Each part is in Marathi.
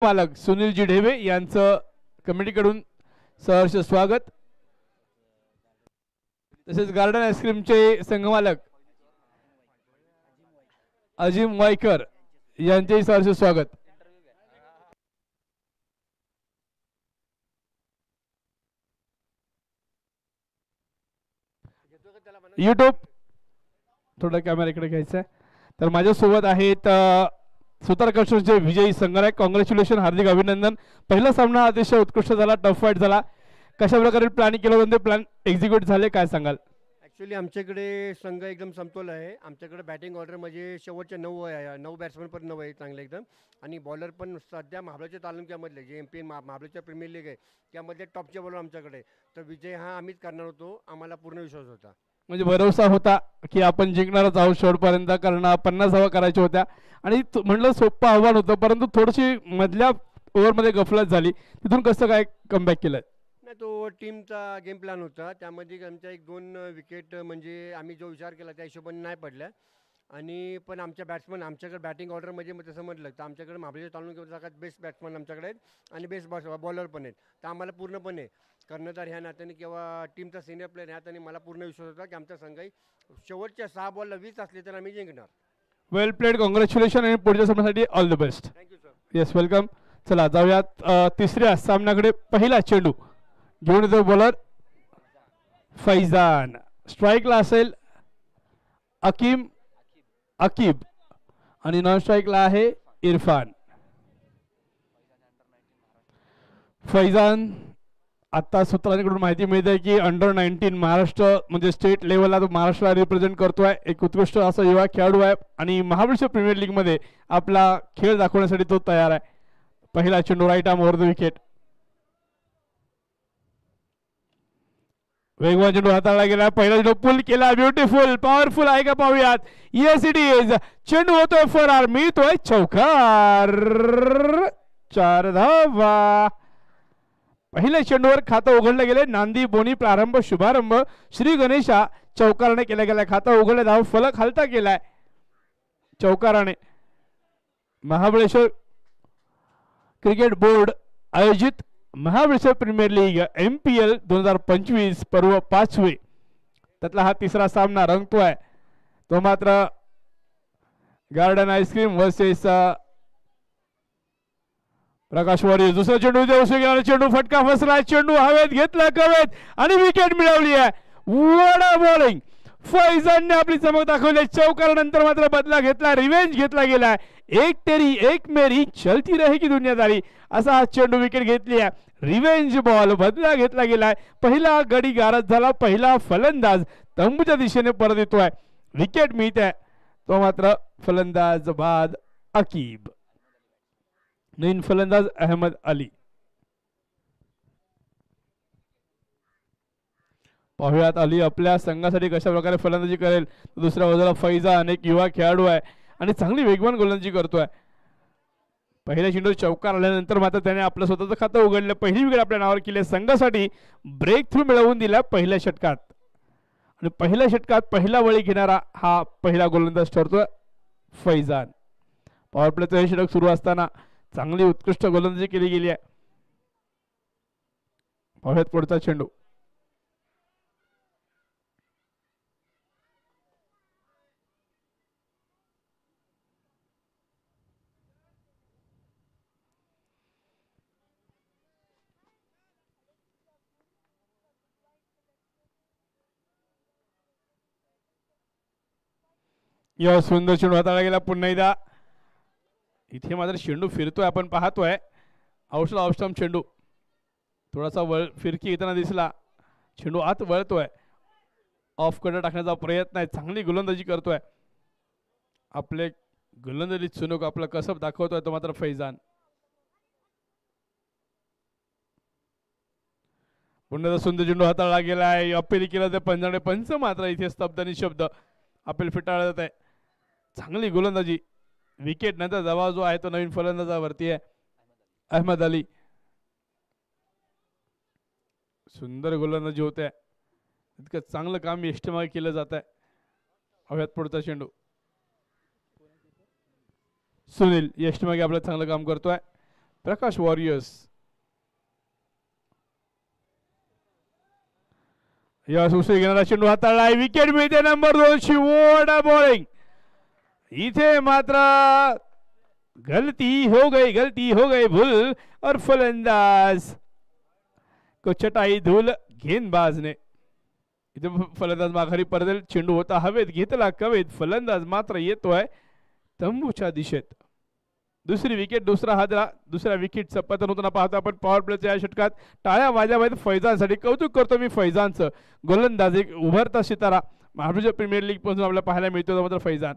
मालक सुनीलजी ढेवे यांचं कमिटीकडून सहर्ष स्वागत। तसेच गार्डन आईस्क्रीमचे संघमालक अजिम वायकर यांचे सहर्ष स्वागत। यूट्यूब थोड़ा कॅमेरा इकडे घ्यायचा आहे। तर माझ्यासोबत आहेत सुतार कस्टमचे विजयी संघनायक। कॉंग्रॅच्युलेशन, हार्दिक अभिनंदन। पहिला सामना अतिशय उत्कृष्ट झाला, टफ फाईट झाला। कशा प्रकारे प्लॅनिंग केलं होतं, प्लॅन एक्झिक्यूट झाले, काय सांगाल? ॲक्च्युली आमच्याकडे संघ एकदम समतोल आहे। आमच्याकडे बॅटिंग ऑर्डर म्हणजे शेवटचे 9 बॅट्समन पण 9 आहे चांगले एकदम, आणि बॉलर पण सध्या महाबळेश्वर तालुक्यामधले जे MP महाबळेश्वर प्रीमियर लीग आहे त्यामध्ये टॉपचे बॉलर आमच्याकडे। तर विजय हा आम्हीच करणार होतो, आम्हाला पूर्ण विश्वास होता। म्हणजे भरोसा होता की आपण जिंकणारच आहोत शेवटपर्यंत, कारण 50 धावा करायच्या होत्या आणि म्हणलं सोपं आव्हान होतं, परंतु थोडीशी मधल्या ओव्हरमध्ये गफलत झाली। तिथून कसं काय कमबॅक केलं? नाही, तो टीमचा गेम प्लॅन होता, त्यामध्ये आमच्या 1-2 विकेट म्हणजे आम्ही जो विचार केला त्या हिशोबाने नाही पडल्या। आणि पण आमच्या बॅट्समन आमच्याकडे बॅटिंग ऑर्डर म्हणजे तसं म्हटलं तर आमच्याकडे महाबळेश्वर तालुक्यामध्ये सगळ्यात बेस्ट बॅट्समन आमच्याकडे आहेत आणि बेस्ट बॉलर पण आहेत। तर आम्हाला पूर्णपणे कर्णधार ह्या नात्याने किंवा टीमचा सिनियर प्लेअर ह्या नात्याने मला पूर्ण विश्वास होता की आमचा संघही शेवटच्या 6 बॉलला 20 असले तर आम्ही जिंकणार। वेल प्लेड, कॉंग्रॅच्युलेशन आणि पुढच्या सामन्यासाठी all the best. Thank you sir. Yes, welcome. चला जाऊयात तिसऱ्या सामन्याकडे। पहिला चेंडू घेऊन येतो बॉलर फैजान, स्ट्राईकला असेल अकीब आणि नॉन स्ट्राईकला आहे इरफान। फैजान आता सूत्रांकडून माहिती मिळते की अंडर-19 महाराष्ट्र म्हणजे स्टेट लेवलला तो महाराष्ट्राला रिप्रेझेंट करतोय। एक उत्कृष्ट असा युवा खेळाडू आहे आणि महाबळेश्वर प्रीमियर लीग मध्ये आपला खेळ दाखवण्यासाठी तो तयार आहे। पहिला चेंडू right arm over the wicket, वेगवान चेंडू हाताळला गेला। पहिला चेंडू पुल केला, ब्युटिफुल पॉवरफुल आहे का पाहूयात। येस इट इज, चेंडू होतोय फरार, मिळतोय चौकार, 4 धावा। पहिल्या चेंडूवर खातं उघडलं गेले। नांदी बोनी प्रारंभ शुभारंभ श्री गणेशा चौकाराने केला गेला। खातं उघडलं, धाव फलक हलता गेलाय चौकाराने। महाबळेश्वर क्रिकेट बोर्ड आयोजित महाबळेश्वर प्रीमियर लीग MPL 2025 पर्व 5वे त्यातला हा तिसरा सामना रंगतोय। तो मात्र गार्डन आईस्क्रीम वर्सेस प्रकाश वारियर। दुसरा चेंडू गेला, चेंडू फटका फसला, चेंडू हवेत घेतला कवेत आणि विकेट मिळवली आहे। वडा बॉलिंग, फैजानने आपली चमक दाखवली। चौकारानंतर मात्र बदला घेतला, रिवेंज घेतला गेलाय। एक तेरी एक मेरी चलती रहेगी दुनियादारी असा हा चेंडू विकेट घेतली आहे। रिवेंज बॉल, बदला घेतला गेलाय। पहिला गडी गारद झाला, पहिला फलंदाज तंबूच्या दिशेने परत येतोय, विकेट मिळते। तो मात्र फलंदाज बाद अकीब, नवीन फलंदाज अहमद अली। पाहुयात अली आपल्या संघासाठी कशा प्रकारे फलंदाजी करेल। दुसऱ्या बाजूला फैजान एक युवा खेळाडू आहे आणि चांगली वेगवान गोलंदाजी करतोय। पहिल्या चेंडू चौकार आल्यानंतर मात्र त्याने आपलं स्वतःचं खातं उघडलं। पहिली विकेट आपल्या नावावर केली, संघासाठी ब्रेक थ्रू मिळवून दिला पहिल्या षटकात आणि पहिल्या षटकात पहिला बळी घेणारा हा पहिला गोलंदाज ठरतोय फैजान। पॉवर प्लेचं हे षटक सुरू असताना चांगली उत्कृष्ट गोलंदाजी केली गेली आहे। पाहुयात पुढचा चेंडू, या सुंदर चेंडू हाताळला गेला। पुन्हा एकदा इथे मात्र चेंडू फिरतोय, आपण पाहतोय। ऑफ स्टंप चेंडू थोडासा फिरकी येताना दिसला, चेंडू आत वळतोय, ऑफ कडे टाकण्याचा प्रयत्न आहे। चांगली गोलंदाजी करतोय, आपले गोलंदाजी चुनूक आपलं कसब दाखवतोय तो मात्र फैजान। पुन्हा सुंदर चेंडू हाताळला गेलाय, अपील केलं ते पंजाने पंच मात्र इथे स्तब्ध निशब्द, अपील फिटाळलं जात आहे। चांगली गोलंदाजी, विकेट नंतर जवळ जो आहे तो नवीन फलंदाजावरती आहे अहमद अली। सुंदर गोलंदाजी होते, इतकं चांगलं काम यष्टीमागे केलं जात आहे। हव्यात पुढचा चेंडू, सुनील यष्टीमागे आपलं चांगलं काम करतोय। प्रकाश वॉरियर्स. यश उसळी घेणारा चेंडू हाताळलाय, विकेट मिळते नंबर 2ची. What bowling. इथे मात्र गलती हो गई भूल और फलंदाज को चटाई धूल गेंदबाजने. इथे फलंदाज माघारी परदेल. चेंडू होता हवेत, घेतला कवेत. फलंदाज मात्र येतोय तंबूच्या दिशेत. दुसरी विकेट, दुसरा हादरा, दुसऱ्या विकेटचं पतन होताना पाहतो आपण पॉवर प्लेच्या या षटकात. टाळ्या वाजवायत फैजानसाठी. कौतुक करतो मी फैजानचं. गोलंदाज एक उभरता सितारा महाराष्ट्र प्रीमियर लीग पासून आपल्याला पाहायला मिळतो मात्र फैजान.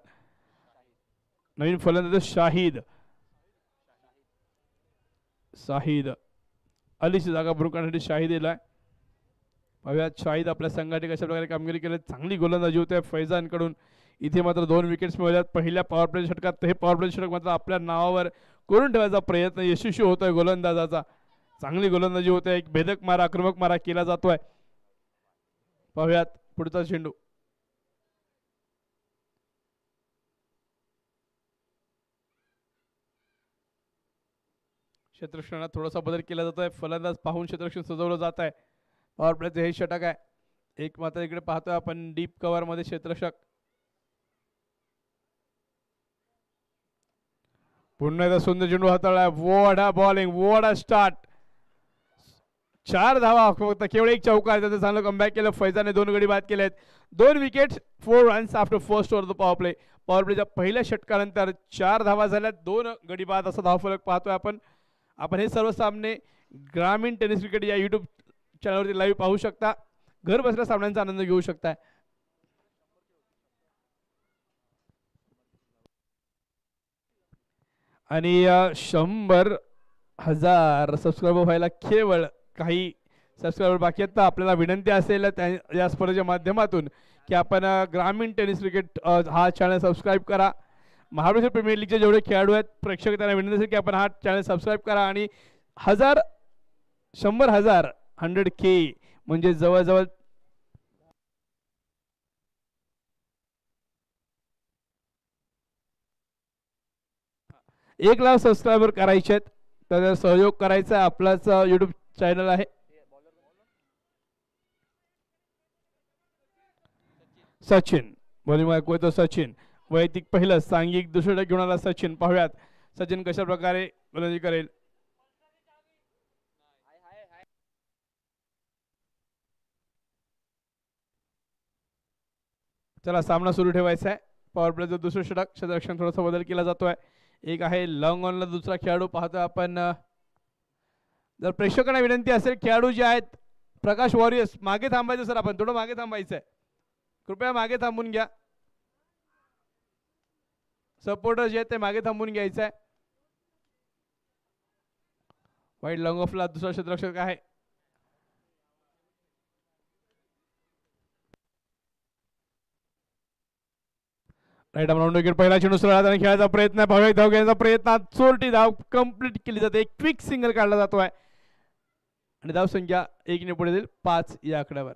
नवीन फलंदाज शाहिद अलीची जागा भरून काढण्यासाठी शाहिद दिलाय. पाहूयात शाहिद आपल्या संघाने कशा प्रकारे कामगिरी केली. चांगली गोलंदाजी होते फैजान कडून. इथे मात्र 2 विकेट्स मिळाल्यात पहिल्या पॉवर प्ले षटकात. हे पॉवर प्ले षटक मात्र आपल्या नावावर करून ठेवायचा प्रयत्न यशस्वी होतोय गोलंदाजाचा. चांगली गोलंदाजी होते. एक भेदक मारा, आक्रमक मारा केला जातोय. पाहूयात पुढचा चेंडू. क्षेत्ररक्षणात थोडासा बदल केला जातोय. फलंदाज पाहून क्षेत्ररक्षण सजवलं जात आहे. पॉवर प्लेचं हे षटक आहे. एक मात्र इकडे पाहतोय आपण डीप कव्हर मध्ये क्षेत्ररक्षक. पुन्हा एकदा सुंदर चेंडू हाताळलाय. What bowling, what start. 4 धावा फक्त, केवळ एक चौकार. त्याचं चांगलं कमबॅक केलं. फैजाने 2 गडी बाद केलेत. 2 wicket 4 runs after first over the power play. Power प्लेच्या पहिल्या षटकानंतर 4 धावा झाल्यात, 2 गडी बाद असा धावफलक पाहतोय आपण. आपण हे सर्व सामने ग्रामीण टेनिस क्रिकेट या YouTube चॅनलवरती लाईव्ह पाहू शकता. घर बसल्या सामन्यांचा आनंद घेऊ शकता. आणि 100,000 सबस्क्रायबर व्हायला केवळ काही सबस्क्रायबर बाकी आहेत. आपल्याला विनंती असेल या स्पर्धेच्या माध्यमातून की आपण ग्रामीण टेनिस क्रिकेट हा चॅनल सबस्क्राईब करा. महाराष्ट्र प्रीमियर लीगचे जेवढे खेळाडू आहेत प्रेक्षक त्यांना विनंती असेल की आपण हा चॅनल सबस्क्राईब करा. आणि 100,000 100K म्हणजे जवळजवळ 1 लाख सबस्क्रायबर करायचे आहेत. तर सहयोग करायचा. आपलाच YouTube चॅनल आहे. सचिन बॉलिंग ऐकू येतो. सचिन वैयक्तिक पहिलं, सांघिक दुसरं घेऊन आला सचिन. पाहूयात सचिन कशा प्रकारे गोलंदाजी करेल. चला सामना सुरू ठेवायचा आहे. पॉवर प्लेचं दुसरं षटक. क्षेत्ररक्षण थोडासा बदल केला जातोय. एक आहे लॉंग ऑनला दुसरा खेळाडू पाहतोय आपण. जर प्रेक्षकांना विनंती असेल, खेळाडू जे आहेत प्रकाश वॉरियर्स मागे थांबायचं. सर आपण थोडं मागे थांबायचं आहे. कृपया मागे थांबून घ्या. सपोर्टर जे आहेत ते मागे थांबून घ्यायचं आहे. वाईड लॉंग ऑफला दुसरा क्षेत्ररक्षक आहे. Right round wicket. पहिला चेंडू सरळ हाताने खेळायचा प्रयत्न. भाव्या धाव घेण्याचा प्रयत्न. चोरटी धाव कंप्लीट केली जाते. एक क्विक सिंगल काढला जातोय आणि धाव संख्या 1 ने पुढे जाईल 5 या आकड्यावर.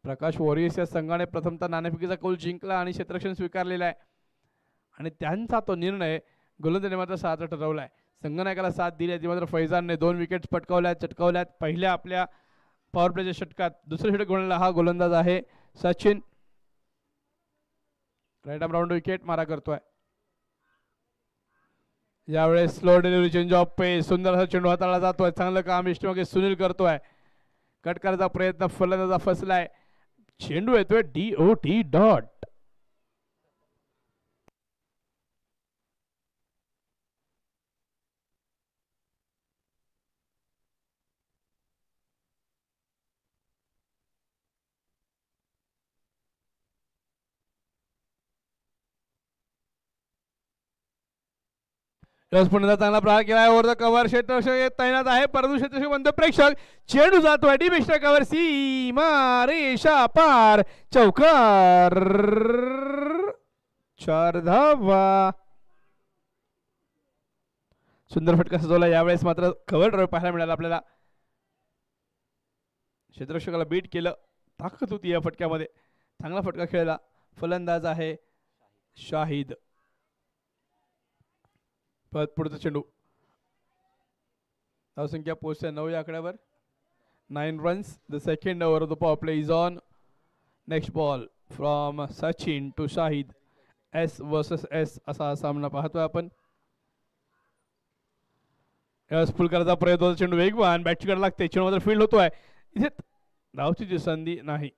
प्रकाश वॉरियर्स या संघाने प्रथमतः नाणेफेकीचा कौल जिंकला आणि क्षेत्ररक्षण स्वीकारलेला आहे. आणि त्यांचा तो निर्णय गोलंदाजीने मात्र 7 ठरवलाय. संघनायकाला साथ दिली ती मात्र फैजानने 2 विकेट चटकावल्यात. पहिल्या आपल्या पॉवर प्लेच्या षटकात दुसरे षटक घेऊन हा गोलंदाज आहे Sachin. Right arm round wicket मारा करतोय. यावेळेस slow delivery, change of pace. सुंदर असा चेंडू हाताळला जातोय. चांगलं काम इष्टमागे सुनील करतोय. कट करायचा प्रयत्न फलंदाजा फसलाय. चेंडू येतोय DOT डॉट. पुन्हा चांगला प्रहार केलाय. ओव्हर द कव्हर क्षेत्ररक्षक तैनात आहे. परंतु क्षेत्ररक्षक म्हणतो प्रेक्षक चेंडू जातोय डी मिस्टर कव्हर. सीमा रेषा पार. चौकार. 4 धावा. सुंदर फटका सजवला. यावेळेस मात्र कव्हर ड्राइव्ह पाहायला मिळाला आपल्याला. क्षेत्ररक्षकाला बीट केलं. ताकद होती या फटक्यामध्ये. चांगला फटका खेळला. फलंदाज आहे शाहिद. परत पुढचा चेंडू. धावसंख्या पोहोचते 9 या आकड्यावर. 9 runs. The second over of the power play is on. Next ball from Sachin to Shahid. S versus S असा सामना पाहतोय आपण. फुल करायचा प्रयत्न होता. चेंडू वेगवान बॅटची लागते. चेंडू मात्र फील्ड होतोय. इथे धावची संधी नाही.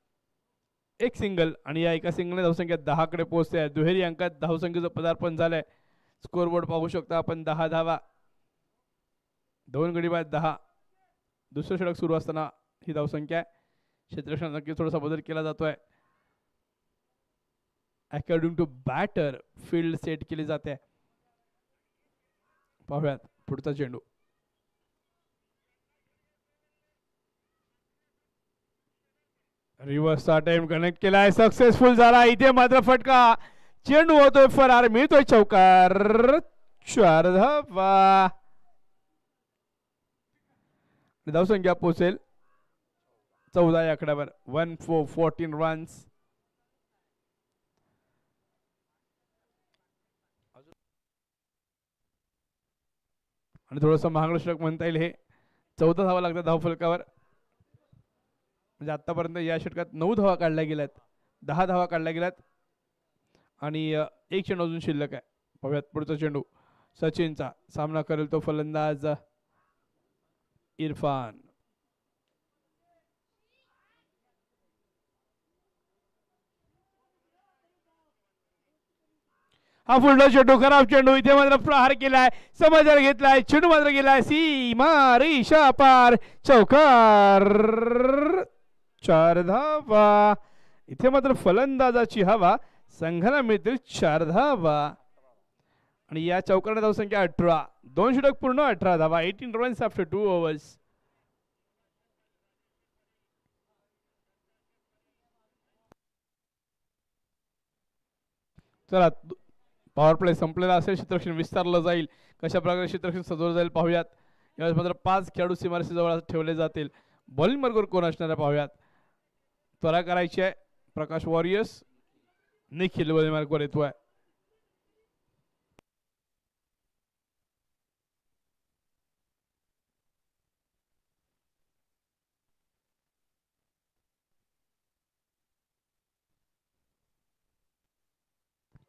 एक सिंगल आणि या एका सिंगलने धावसंख्या 10 कडे पोहोचते आहे. दुहेरी अंकात धावसंख्येचं पदार्पण झालंय. स्कोरबोर्ड पाहू शकता आपण. 10 धावा, 2 गडी बाद 10. दुसरं षटक सुरू असताना ही धावसंख्या आहे. क्षेत्ररक्षण नक्की थोडासा बदल केला जातोय. According to batter field set केली जाते. पाहूयात पुढचा चेंडू. रिव्हर्सचा टाइम कनेक्ट केलाय. सक्सेसफुल झाला. इथे मात्र फटका. चेंडू होतोय फरार. मिळतोय चौकार. 4 धावा. धावसंख्या पोहोचेल 14 या आकड्यावर. 1 for 14 runs. आणि थोडंसं महागडं षटक म्हणता येईल हे. 14 धावा लागतात धावफलकावर. म्हणजे आतापर्यंत या षटकात 9 धावा काढल्या गेल्यात, 10 धावा काढल्या गेल्यात आणि एक चेंडू अजून शिल्लक आहे. पाहूयात पुढचा चेंडू. सचिनचा सामना करेल तो फलंदाज इरफान. हा पुढला चेंडू खराब चेंडू. इथे मात्र प्रहार केलाय. समजला घेतलाय. चेंडू मात्र गेलाय सीमा रेषा पार. चौकार. 4 धावा. इथे मात्र फलंदाजाची हवा. संघाला मिळतील 4 धावा आणि या चौकारने धावसंख्या 18. 2 षटक पूर्ण 18 धावा. 18 runs आफ्टर 2 overs. चला पॉवर प्ले संपलेला असेल. क्षेत्ररक्षण विस्तारलं जाईल. कशा प्रकारे क्षेत्ररक्षण सजवलं जाईल पाहूयात. यावेळेस मात्र 5 खेळाडू सीमारेषेजवळ ठेवले जातील. बॉलिंग मार्गावर कोण असणार आहे पाहूयात. त्वरा करायची आहे. प्रकाश वॉरियर्स. निखिल बॉलिंग मार्गावर येतोय.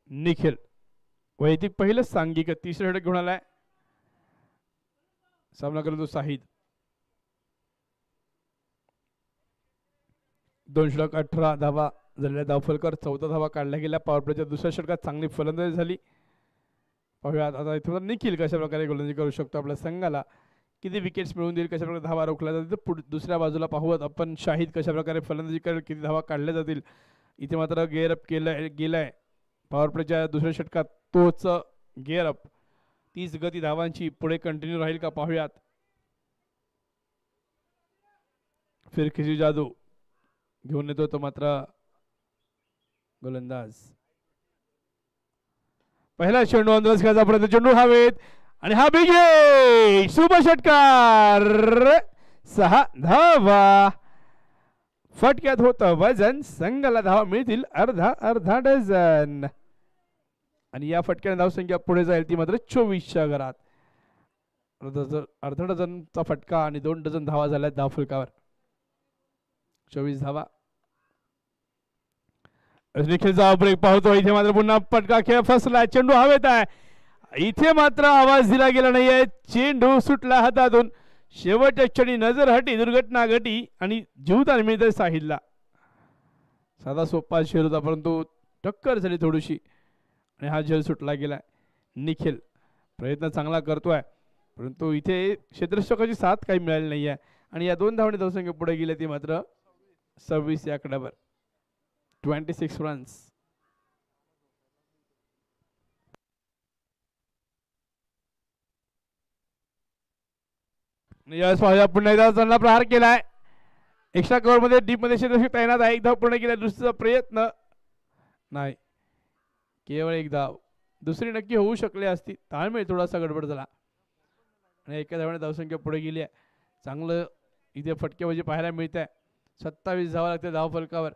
निखिल वैयक्तिक पहिलं सांघिक 3रा षटक घेऊन आलाय. सामना करतो साहिद. 2 षटक 18 धावा झालेल्या धावफलकर. 14 धावा काढल्या गेल्या. पॉवर प्लेच्या दुसऱ्या षटकात चांगली फलंदाजी झाली. पाहूयात आता इथे निखिल कशा प्रकारे गोलंदाजी करू शकतो. आपल्या संघाला किती विकेट्स मिळवून देईल, कशा प्रकारे धावा रोखल्या जातील. दुसऱ्या बाजूला पाहूयात आपण शाहिद कशा प्रकारे फलंदाजी करेल, किती धावा काढल्या जातील. इथे मात्र गेअर अप गेलाय. पॉवर प्लेच्या दुसऱ्या षटकात तोच गेअर अप. 30 गती धावांची पुढे कंटिन्यू राहील का पाहूयात. फिरकीची जादू घेऊन येतो तो मात्र गोलंदाज. पहिला चेंडू अंदाज घ्यायचा प्रयत्न. चेंडू हवेत आणि हा बिग हिट. सुपर षटकार. 6 धावा. फटक्यात होतं वजन. संघाला धावा मिळतील अर्धा डझन आणि या फटक्याने धावसंख्या पुढे जाईल ती मात्र 24च्या घरात. अर्धा डझनचा फटका आणि 2 डझन धावा झाल्या धावफलकावर. 24 धावा. निखिलचा ब्रेक पाहतो. इथे मात्र पुन्हा फटका. खेळ फसला. चेंडू हवेत आहे. इथे मात्र आवाज दिला गेला नाहीये. चेंडू सुटला हातातून. शेवटच्या क्षणी नजर हटी. दुर्घटना घटी आणि जीवदान मिळते साहिलला. साधा सोपा खेळ होता परंतु टक्कर झाली थोडीशी आणि हा झेल सुटला गेलाय. निखिल प्रयत्न चांगला करतोय परंतु इथे क्षेत्ररक्षकाची साथ काही मिळाली नाहीये आणि या 2 धावणे धावसंख्या पुढे गेले ती मात्र 26 या आकड्यावर. 26 runs. यावेळेस पाहूया पुन्हा एकदा त्यांना प्रहार केलाय. एक्स्ट्रा कव्हर मध्ये डीप मध्ये क्षेत्ररक्षक तैनात आहे. 1 धाव पूर्ण केला. दुसरा प्रयत्न नाही. केवळ 1 धाव. दुसरी नक्की होऊ शकली असती. ताळमेळ थोडासा गडबड झाला आणि एका धावाने धावसंख्या पुढे गेली आहे. चांगलं इथे फटकेबाजी पाहायला मिळत आहे. 27 धावा लागते धाव फलकावर.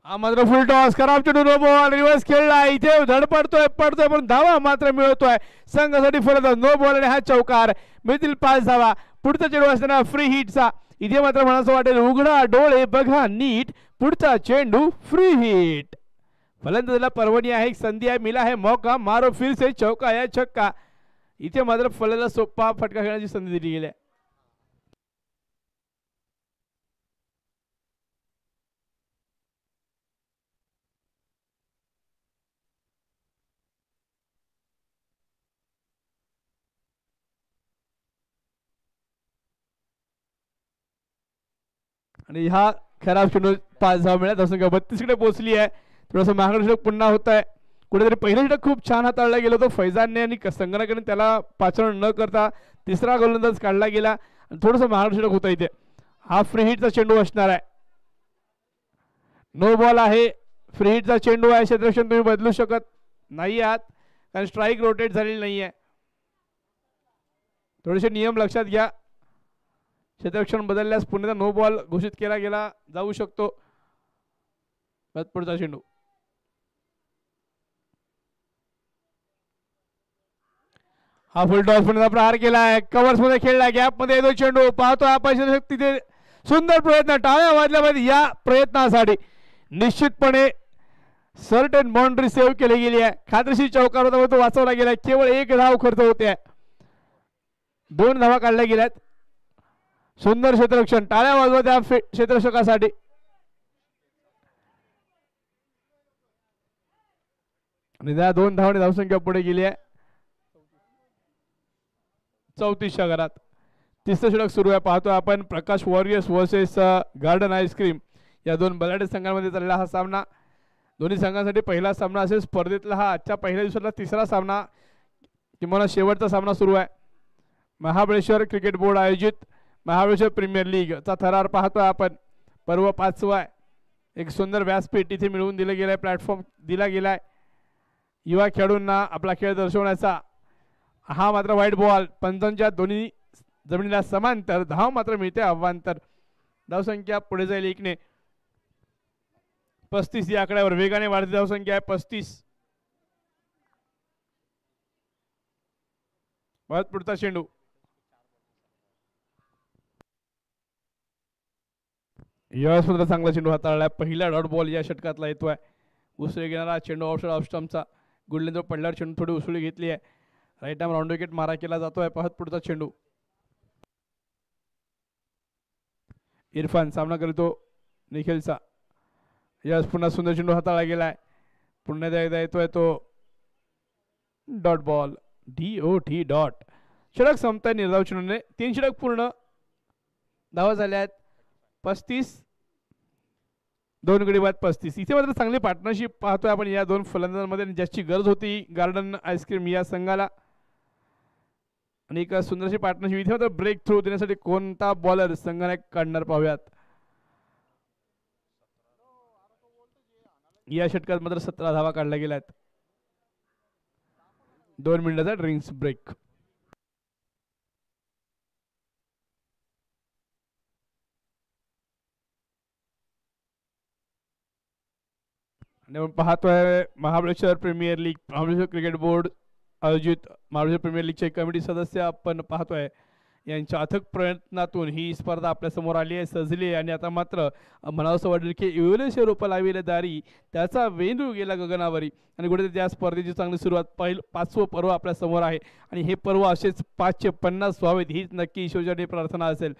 हा मात्र फुल टॉस खराब चेंडू नो बॉल रिव्हर्स खेळला इथे धडपडतोय पडतोय पण धावा मात्र मिळवतोय संघासाठी फलंदाज नो बॉल आणि हा चौकार मिळतील 5 धावा. पुढचा चेंडू असताना फ्री हिटचा इथे मात्र म्हणायचं वाटेल उघडा डोळे बघा नीट पुढचा चेंडू फ्री हिट. फलंदाजाला परवानी आहे एक संधी आहे मिला है मौका मारो फिर से चौका या छक्का. इथे मात्र फलंदाजाला सोपा फटका खेळण्याची संधी दिली गेली आहे. आणि हा खराब चेंडू 5 धावा मिळत असं 32 कडे पोहोचली आहे. थोडंसं महागड षटक पुन्हा होत आहे. कुठेतरी पहिलं षटक खूप छान हाताळला गेलं होतं फैजानने आणि संगणकाने त्याला पाचारण न करता तिसरा गोलंदाज काढला गेला आणि थोडंसं महागड षटक होतं इथे. हा फ्री हिटचा चेंडू असणार आहे. नो बॉल आहे. फ्री हिटचा चेंडू आहे. क्षेत्ररक्षण तुम्ही बदलू शकत नाही आहात कारण स्ट्राईक रोटेट झालेली नाही आहे. थोडेसे नियम लक्षात घ्या. क्षेत्ररक्षण बदलल्यास पुन्हा नो बॉल घोषित केला गेला जाऊ शकतो. पुढचा चेंडू हा फुल टॉस पुन्हा प्रहार केला आहे. कव्हर्स मध्ये खेळला गॅप मध्ये येतो चेंडू पाहतो आपण तिथे सुंदर प्रयत्न टाळ्या वाजल्या पाहिजे या प्रयत्नासाठी. निश्चितपणे सर्टन बाउंड्री सेव्ह केली गेली आहे. खात्रीशीर चौकार होता तो वाचवला गेला. केवळ 1 धाव खर्च होते. 2 धावा काढल्या गेल्यात. सुंदर क्षेत्ररक्षण टाळ्या वाजवा त्या क्षेत्ररक्षकासाठी. आणि त्या 2 धावांनी धावसंख्या पुढे गेली आहे 34च्या घरात. तिसरं षटक सुरू आहे. पाहतोय आपण प्रकाश वॉरियर्स वर्सेस गार्डन आईस्क्रीम या 2 बलाढ्य संघांमध्ये चाललेला हा सामना. दोन्ही संघांसाठी पहिला सामना असेल स्पर्धेतला हा आजच्या पहिल्या दिवसातला तिसरा सामना किंवा शेवटचा सामना सुरू आहे. महाबळेश्वर क्रिकेट बोर्ड आयोजित महाबळेश्वर प्रीमियर लीगचा थरार पाहतोय आपण. पर्व 5वा आहे. एक सुंदर व्यासपीठ इथे मिळवून दिलं गेलं आहे. प्लॅटफॉर्म दिला गेला आहे युवा खेळाडूंना आपला खेळ दर्शवण्याचा. हा मात्र व्हाईट बॉल पंचांच्या दोन्ही जमिनीला समांतर धाव मात्र मिळते अवांतर. धावसंख्या पुढे जाईल 1 ने. 35 या आकड्यावर वेगाने वाढती धावसंख्या आहे 35. बहुत पुढचा चेंडू यावेळेस सुद्धा चांगला चेंडू हाताळलाय. पहिला डॉट बॉल या षटकातला येतोय. उसळी घेणारा चेंडू ऑफ स्टंपचा गुडलेंद्र पडल्यावर चेंडू थोडी उसळी घेतली आहे. राईट आर्म राऊंड विकेट मारा केला जातोय. पाहत पुढचा चेंडू इरफान सामना करतो निखिलचा. यास पुन्हा सुंदर चेंडू हाताळला गेलाय. पुन्हा एकदा येतोय तो डॉट बॉल DOT डॉट. षटक संपताय निर्धाव चेंडूने. 3 षटक पूर्ण. धावा झाल्या आहेत 35. 2 गडी बाद 35. इथे मात्र चांगली पार्टनरशिप पाहतोय आपण या 2 फलंदाजांमध्ये. ज्याची गरज होती गार्डन आईस्क्रीम या संघाला. आणि एक सुंदरशी पार्टनरशिप. इथे मात्र ब्रेक थ्रू देण्यासाठी कोणता बॉलर संघाने काढणार पाहूयात. या षटकात मात्र 17 धावा काढल्या गेल्यात. 2 मिनिटाचा ड्रिंक्स ब्रेक. पाहतोय Mahabaleshwar premier league Mahabaleshwar cricket board आयोजित महाबळेश्वर प्रीमियर लीगचे कमिटी सदस्य आपण पाहतोय. यांच्या अथक प्रयत्नातून ही स्पर्धा आपल्या समोर आली आहे सजली आहे. आणि आता मात्र म्हणावंसं वाटेल की इवलेशे रोपं लाविले दारी त्याचा वेंदू गेला गगनावरी. आणि कुठेतरी त्या स्पर्धेची चांगली सुरुवात 5वं पर्व आपल्या समोर आहे. आणि हे पर्व असेच 550 व्हावेत हीच नक्की ईश्वरचरणी प्रार्थना असेल.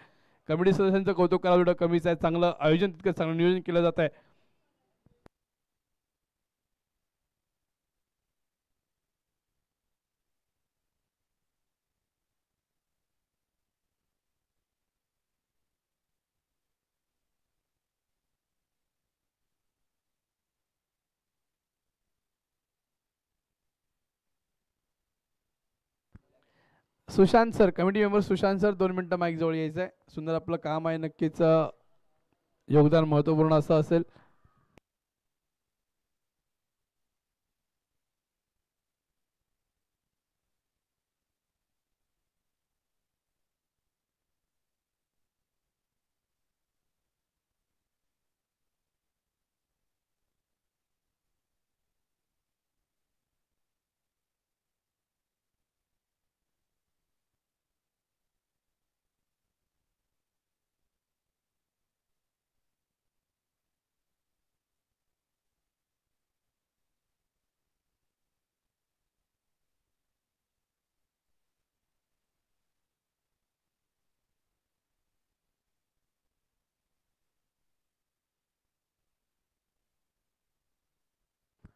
कमिटी सदस्यांचं कौतुक करावं एवढं कमीच आहे. चांगलं आयोजन तितकं चांगलं नियोजन केलं जात आहे. Sushant sir committee member Sushant sir 2 मिनिटं माईक जवळ यायचं आहे. सुंदर आपलं काम आहे नक्कीच योगदान महत्त्वपूर्ण असं असेल.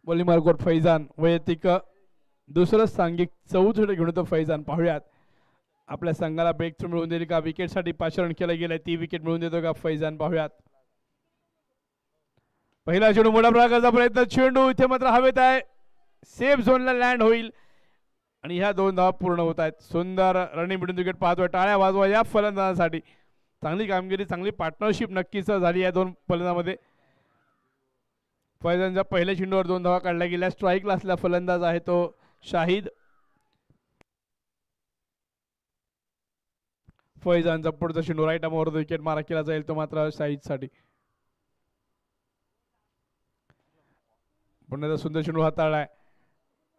बॉलिंग मार्कवर फैजान वैयक्तिक दुसरं सांघिक 14 षटक घेऊन येतो फैजान. पाहूयात आपल्या संघाला ब्रेक थ्रू मिळवून देईल का. विकेटसाठी 5 रन केलं गेलंय, ती विकेट मिळवून देतो का फैजान. पाहूयात पहिला चेंडू मोठा प्रकारचा प्रयत्न, चेंडू इथे मात्र हवेत आहे, सेफ झोनला लँड होईल आणि ह्या 2 धावा पूर्ण होत आहेत. सुंदर रनिंग बिटवीन विकेट पाहतोय, टाळ्या वाजवा या फलंदाजांसाठी. चांगली कामगिरी, चांगली पार्टनरशिप नक्कीच झाली या 2 फलंदाजांमध्ये. फैजानच्या पहिल्या चेंडूवर 2 धावा काढल्या गेल्या. स्ट्राईकला असलेला फलंदाज आहे तो शाहिद. फैजानचा पुढचा चेंडू राईट आर्मवर विकेट मारा केला जाईल, तो मात्र शाहिदसाठी. पुन्हा सुंदर चेंडू हाताळलाय,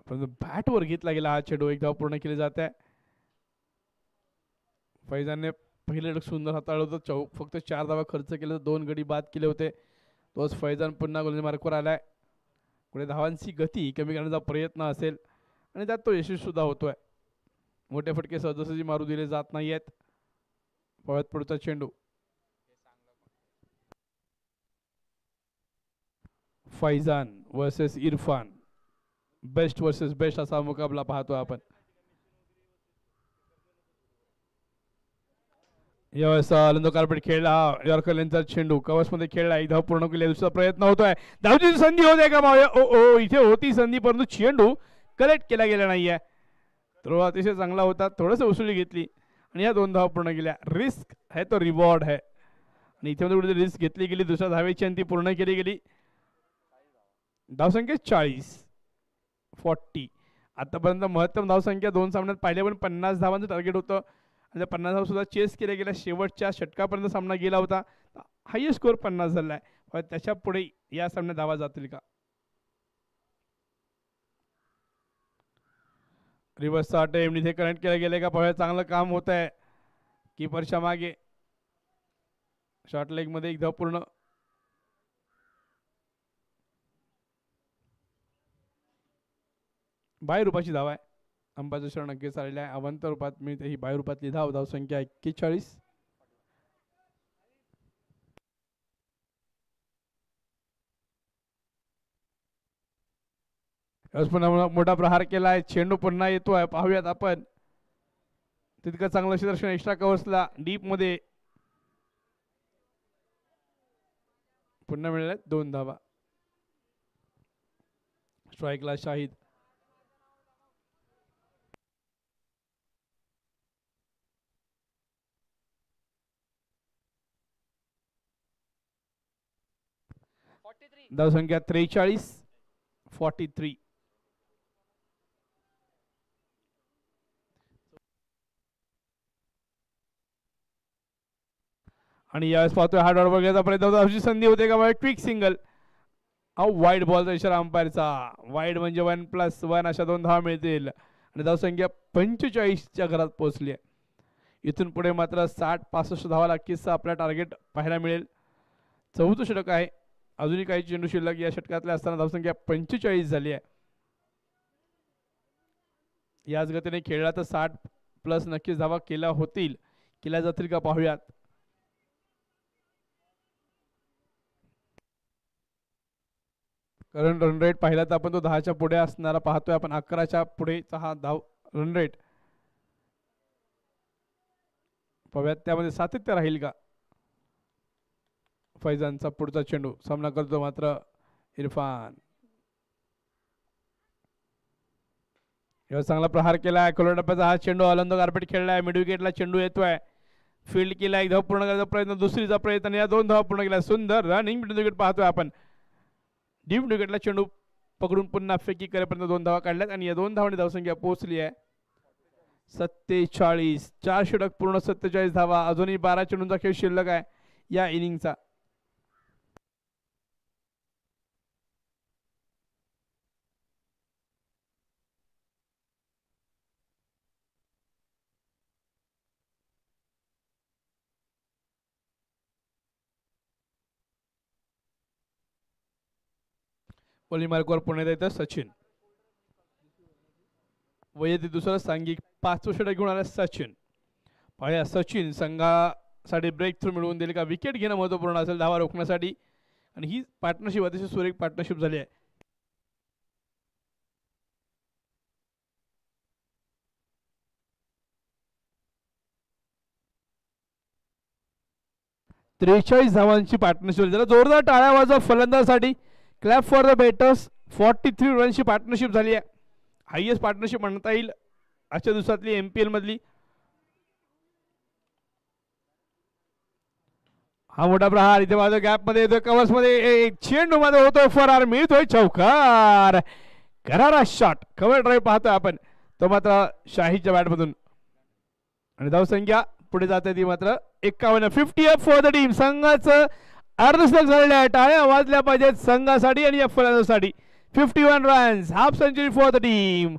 पण बॅटवर घेतला गेला हा चेंडू. 1 धाव पूर्ण केली जाते. फैजानने पहिले षटक सुंदर हाताळलं होतं, फक्त 4 धावा खर्च केले, 2 गडी बाद केले होते. तोच फैजान पुन्हा गोलंदाजी मार्कवर आलाय. पुढे धावांची गती कमी करण्याचा प्रयत्न असेल आणि त्यात तो यशस्वी सुद्धा होतोय. मोठे फटके सहजासहजी मारू दिले जात नाहीयेत. पळत पुढचा चेंडू, Faizan versus Irfan, best versus best असा मुकाबला पाहतो आपण. यावेळेस लंदो कार्पेट खेळला, यॉर्कर लेनचा चेंडू कवच मध्ये खेळला, 1 धाव पूर्ण केली. दुसरा प्रयत्न होतोय, धावची संधी होते का मावळे. ओ इथे होती संधी, परंतु चेंडू कलेक्ट केला गेला नाहीये. तो अतिशय चांगला होता, थोडस उसळी घेतली आणि या 2 धावा पूर्ण केल्या. रिस्क है तो रिवॉर्ड है आणि इथे मध्ये रिस्क घेतली गेली, दुसऱ्या धावेची आणि ती पूर्ण केली गेली. धावसंख्या 40. आतापर्यंत महत्तम धावसंख्या 2 सामन्यात पाहिल्या, पण 50 धावांचं टार्गेट होतं आणि 50 धावा सुद्धा चेस केल्या गेल्या. शेवटच्या षटकापर्यंत सामना गेला होता, हायेस्ट स्कोअर 50 झालाय. त्याच्या पुढे या सामन्यात धावा जातील का. रिव्हर्सचा अटेम्प्ट इथे कनेक्ट केला गेलाय का. पाहूया चांगलं काम होत आहे कीपरच्या मागे. शॉर्ट लेग मध्ये 1 धाव पूर्ण. बाय रूपाची धाव आहे, अंबाचं शरण नक्कीच आलेला आहे. अवंत रूपात मिळते ही बाय रूपातली धाव. धावसंख्या 41. पुन्हा मोठा प्रहार केलाय, चेंडू पुन्हा येतोय. पाहूयात आपण, तितकं चांगलं दर्शन एक्स्ट्रा कव्हर्सला डीप मध्ये पुन्हा मिळाल्या 2 धावा. स्ट्राईकला शाहिद. धावसंख्या 43. आणि यावेळेस पाहतोय हा डॉट बघायचा प्रयत्न होता, अशी संधी होते का. क्विक सिंगल, वाईड बॉलचा इशारा अंपायरचा. वाईड म्हणजे 1+1 अशा 2 धावा मिळतील आणि धावसंख्या 45च्या घरात पोहोचली आहे. इथून पुढे मात्र 60-65 धावा नक्कीच आपला टार्गेट पाहायला मिळेल. 4थं षटक आहे, अजूनही काही चेंडू शिल्लक या षटकातल्या असताना धावसंख्या 45 झाली आहे. याच गतीने खेळला तर 60+ नक्कीच धावा केल्या जातील का पाहूयात. कारण रन रेट पाहिला तर आपण तो 10च्या पुढे असणारा पाहतोय आपण. 11च्या पुढेचा हा रन रेट पाहूयात, त्यामध्ये सातत्य राहील का. फैजानचा पुढचा चेंडू, सामना करतो मात्र इरफान. यावर चांगला प्रहार केलाय, खोलटप्प्याचा हा चेंडू अलंद कार्पेट खेळलाय. मिड विकेटला चेंडू येतोय, फील्ड केला. 1 धाव पूर्ण करायचा प्रयत्न, दुसरीचा प्रयत्न, या 2 धावा पूर्ण केल्या. सुंदर रनिंग मिड विकेट पाहतोय आपण. डीप विकेटला चेंडू पकडून पुन्हा फेकी करेपर्यंत 2 धावा काढल्यात आणि या 2 धावांनी धावसंख्या पोहोचली आहे 47. 4 षटक पूर्ण, 47 धावा. अजूनही 12 चेंडूंचा खेळ शिल्लक आहे या इनिंगचा. बॉलिंग मार्कवर पुण्यात येतं सचिन. वैयक्तिक दुसरा सांघिक 5वं षटक घेऊन आला सचिन. पाहूया सचिन संघासाठी ब्रेक थ्रू मिळवून दिले का. विकेट घेणं महत्त्वपूर्ण असेल धावा रोखण्यासाठी आणि ही पार्टनरशिप अतिशय सुरेख पार्टनरशिप झाली आहे. 43 धावांची पार्टनरशिप. जरा जोरदार टाळ्या वाजवा फलंदाजासाठी. Clap for the batters. 43 रनची पार्टनरशिप झाली आहे. हायएस्ट पार्टनरशिप म्हणता येईल आजच्या दिवसातली MPL मधली. हा मोठा प्रहार इथे माझ्या गॅप मध्ये येतोय, कव्हर्स मध्ये चेंडू मध्ये होतोय फरार, मिळतोय चौकार. करारा शॉट, कव्हर ड्राईव्ह पाहतोय आपण, तो मात्र शाहीच्या बॅट मधून. आणि धावसंख्या पुढे जाते ती मात्र 51. 50 अप फॉर द टीम. संघाचं अर्धशतक झालेलं आहे. टाळ्या वाजल्या पाहिजेत संघासाठी आणि या फलंदाजासाठी. 51 runs, half century for the team.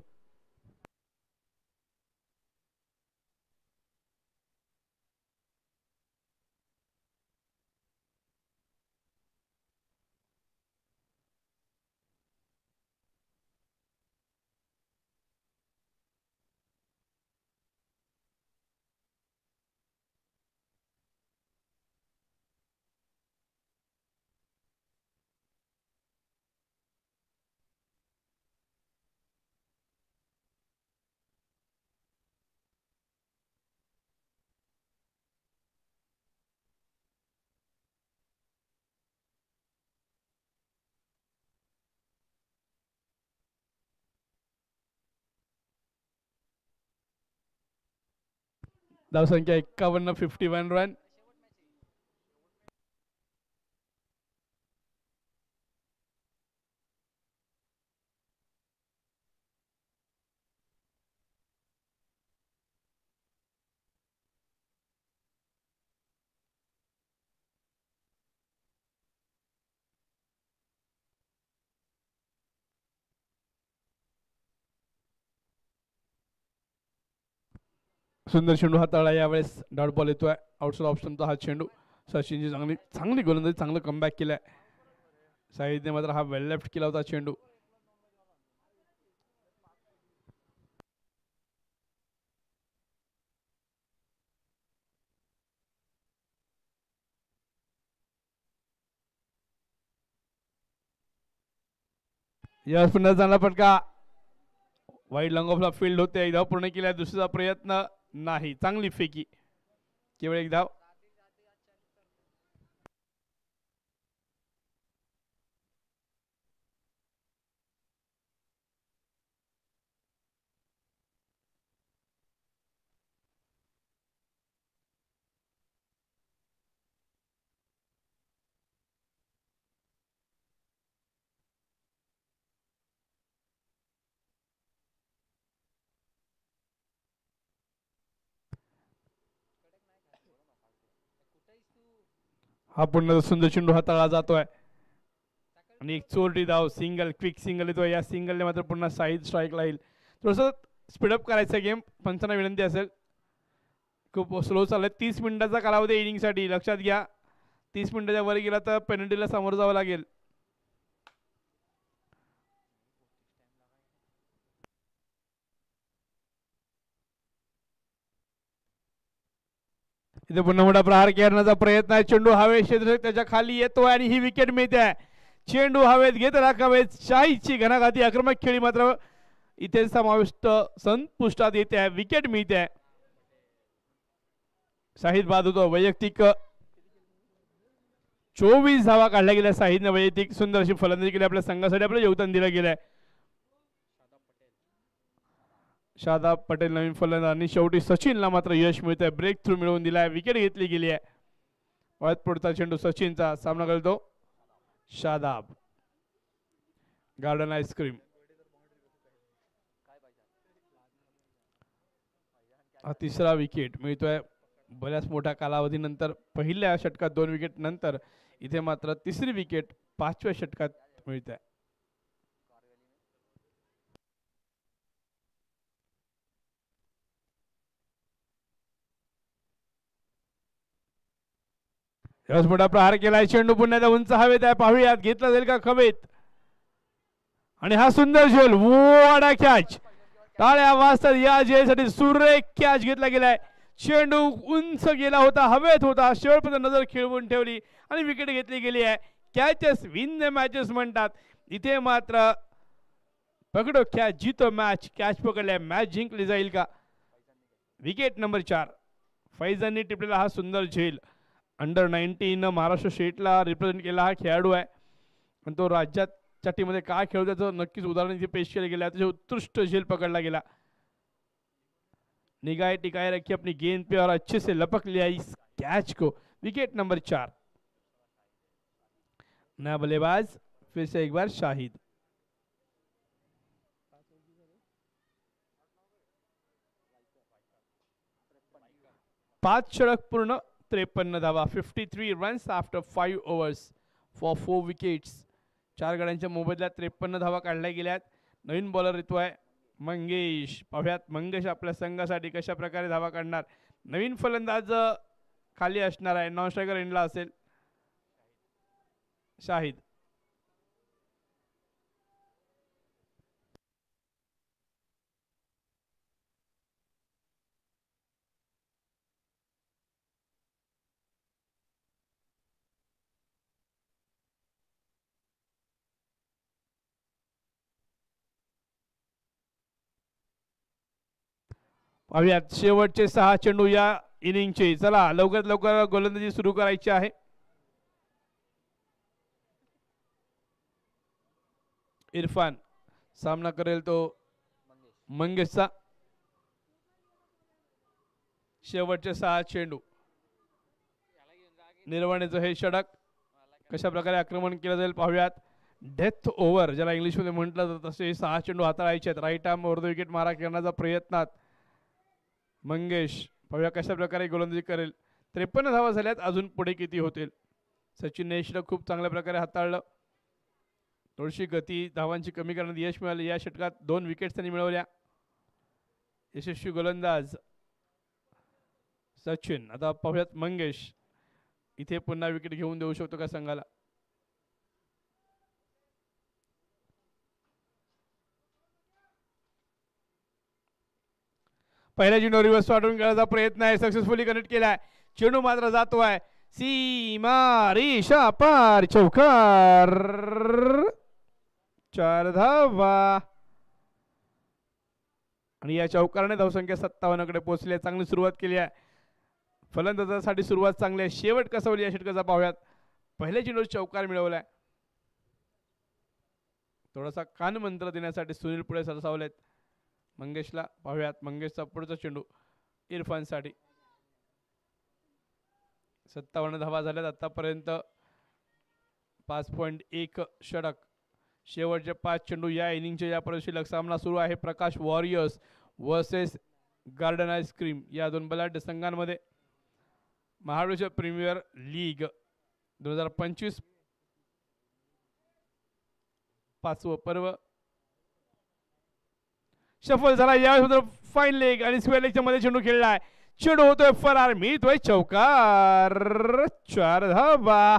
धावसंख्या 51. 51 रन. सुंदर चेंडू हाताळला यावेळेस. डॉट बॉल येतोय. आउटसाइड ऑप्शनचा हा चेंडू. सचिनची चांगली चांगली गोलंदाजी, चांगलं कमबॅक केलाय. साईदने मात्र हा वेल लेफ्ट केला होता चेंडू. यस पुन्हा चांगला फटका. वाईड लॉंग ऑफला फील्ड होते. एक धाव पूर्ण केला. दुसरा प्रयत्न नाही. चांगली फेकी, केवळ एक धाव. हा पुन्हा सुंदर चेंडू हाताळला जातोय आणि एक चोरटी धाव. सिंगल, क्विक सिंगल येतोय. या सिंगलने मात्र पुन्हा साईड स्ट्राईकला येईल. थोडंसं स्पीडअप करायचं गेम. पंचांना विनंती असेल, खूप स्लो चाललंय. 30 मिनिटाचा कालावधी इनिंगसाठी, लक्षात घ्या. 30 मिनिटाच्या वर गेला तर पेनल्टीला सामोरं जावं लागेल. इथे पुन्हा मोठा प्रहार करण्याचा प्रयत्न आहे. चेंडू हवेत क्षेत्ररक्षक त्याच्या खाली येतोय आणि ही विकेट मिळते. चेंडू हवेत घेत राखावेत. शाहीची घणाघाती आक्रमक खेळी मात्र इथे समाविष्ट संपुष्टात येते. विकेट मिळते. शाहीद बाद होतो. वैयक्तिक 24 धावा काढल्या गेल्या. शाहीदने वैयक्तिक सुंदर अशी फलंदाजी केली. आपल्या संघासाठी आपलं योगदान दिलं गेलंय. शादाब पटेल नवीन फलंदाज. आणि शेवटी सचिनला मात्र यश मिळतंय. ब्रेक थ्रू मिळवून दिलाय. विकेट घेतली गेली आहे. वळत पुढचा चेंडू सचिनचा. सामना करतो शादाब. Garden ice cream. हा तिसरा विकेट मिळतोय बऱ्याच मोठ्या कालावधीनंतर. पहिल्या षटकात 2 विकेट नंतर इथे मात्र तिसरी विकेट 5व्या षटकात मिळते. मोठा प्रहार केलाय. चेंडू पुन्हा उंच हवेत आहे. पाहूयात घेतला जाईल का खवेत. आणि हा सुंदर झेल. वाडा कॅच. टाळ्या वाजतात या झेलसाठी. सुरेख कॅच घेतला गेलाय. चेंडू उंच गेला होता, हवेत होता. शेवटपर्यंत नजर खेळवून ठेवली आणि विकेट घेतली गेली आहे. कॅचेस विन द मॅचेस म्हणतात. इथे मात्र पकडो कॅच जीतो मॅच. कॅच पकडल्या, मॅच जिंकली जाईल का. Wicket number 4. फैजांनी टिपलेला हा सुंदर झेल अंडर 19 महाराष्ट्र स्टेटला रिप्रेझेंट केला हा खेळाडू आहे आणि तो राज्याच्या टीममध्ये काय खेळतो त्याचं नक्कीच उदाहरण इथे पेश केलं गेलं. अतिशय उत्कृष्ट झेल पकडला गेला. निगाह टिकाए रखी अपनी गेंद पे और अच्छे से लपक लिया इस कैच को. Wicket number 4. नया बल्लेबाज फिर से एक बार शाहिद. 5 षटक पूर्ण 53 धावा. 53 runs after 5 overs for 4 wickets. 4 गड्यांच्या मोबदल्यात 53 धावा काढल्या गेल्यात. नवीन बॉलर येतोय मंगेश. पाहुयात मंगेश आपल्या संघासाठी कशा प्रकारे धावा काढणार. नवीन फलंदाज खाली असणार आहे. नॉन स्ट्रायकर एंडला असेल शाहिद. पाहूयात शेवटचे 6 चेंडू या इनिंगचे. चला लवकरात लवकर गोलंदाजी सुरू करायची आहे. इरफान सामना करेल तो मंगेशचा. शेवटचे 6 चेंडू. निर्वाणीचं हे षटक कशा प्रकारे आक्रमण केलं जाईल पाहूयात. डेथ ओव्हर ज्याला इंग्लिशमध्ये म्हटलं तर तसे 6 चेंडू हाताळायचे आहेत. Right arm over the wicket मारा करण्याचा प्रयत्नात मंगेश. पाहूया कशा प्रकारे गोलंदाजी करेल. 53 धावा झाल्यात. अजून पुढे किती होतील. सचिनने षटक खूप चांगल्या प्रकारे हाताळलं. थोडीशी गती धावांची कमी करण्यात यश मिळालं. या षटकात 2 विकेट्स त्यांनी मिळवल्या. यशस्वी गोलंदाज सचिन. आता पाहूयात मंगेश इथे पुन्हा विकेट घेऊन देऊ शकतो का संघाला. पहिल्या चेंडू रिव्हर्स वाटून खेळायचा प्रयत्न आहे. सक्सेसफुली कनेक्ट केलाय. चेंडू मात्र जातोय सीमा रेषा पार. चौकार. 4 धावा आणि या चौकाराने धावसंख्या 57 कडे पोहोचली. चांगली सुरुवात केली आहे. फलंदाजासाठी सुरुवात चांगली आहे. शेवट कसा होईल या षटकाचा पाहूयात. पहिल्या चेंडूवर चौकार मिळवलाय. थोडासा कान मंत्र देण्यासाठी सुनील पुढे सरसावलेत मंगेशला. पाहूयात मंगेशचा पुढचा चेंडू इरफान साठी. 57 धावा झाल्यात आतापर्यंत. 5.1 षटक. शेवटचे 5 चेंडू या इनिंगचे. या परिशिलक सामना सुरू आहे. प्रकाश वॉरियर्स वर्सेस गार्डन आईस्क्रीम या 2 बलाढ्य संघांमध्ये. महाराष्ट्र प्रीमियर लीग 2025 5वं पर्व शफल झाला. यावेळेस फाईन लेग आणि स्क्वेअर लेगच्या मध्ये चेंडू खेळलाय. चेंडू होतोय फरार. मिळतोय चौकार. 4 धावा.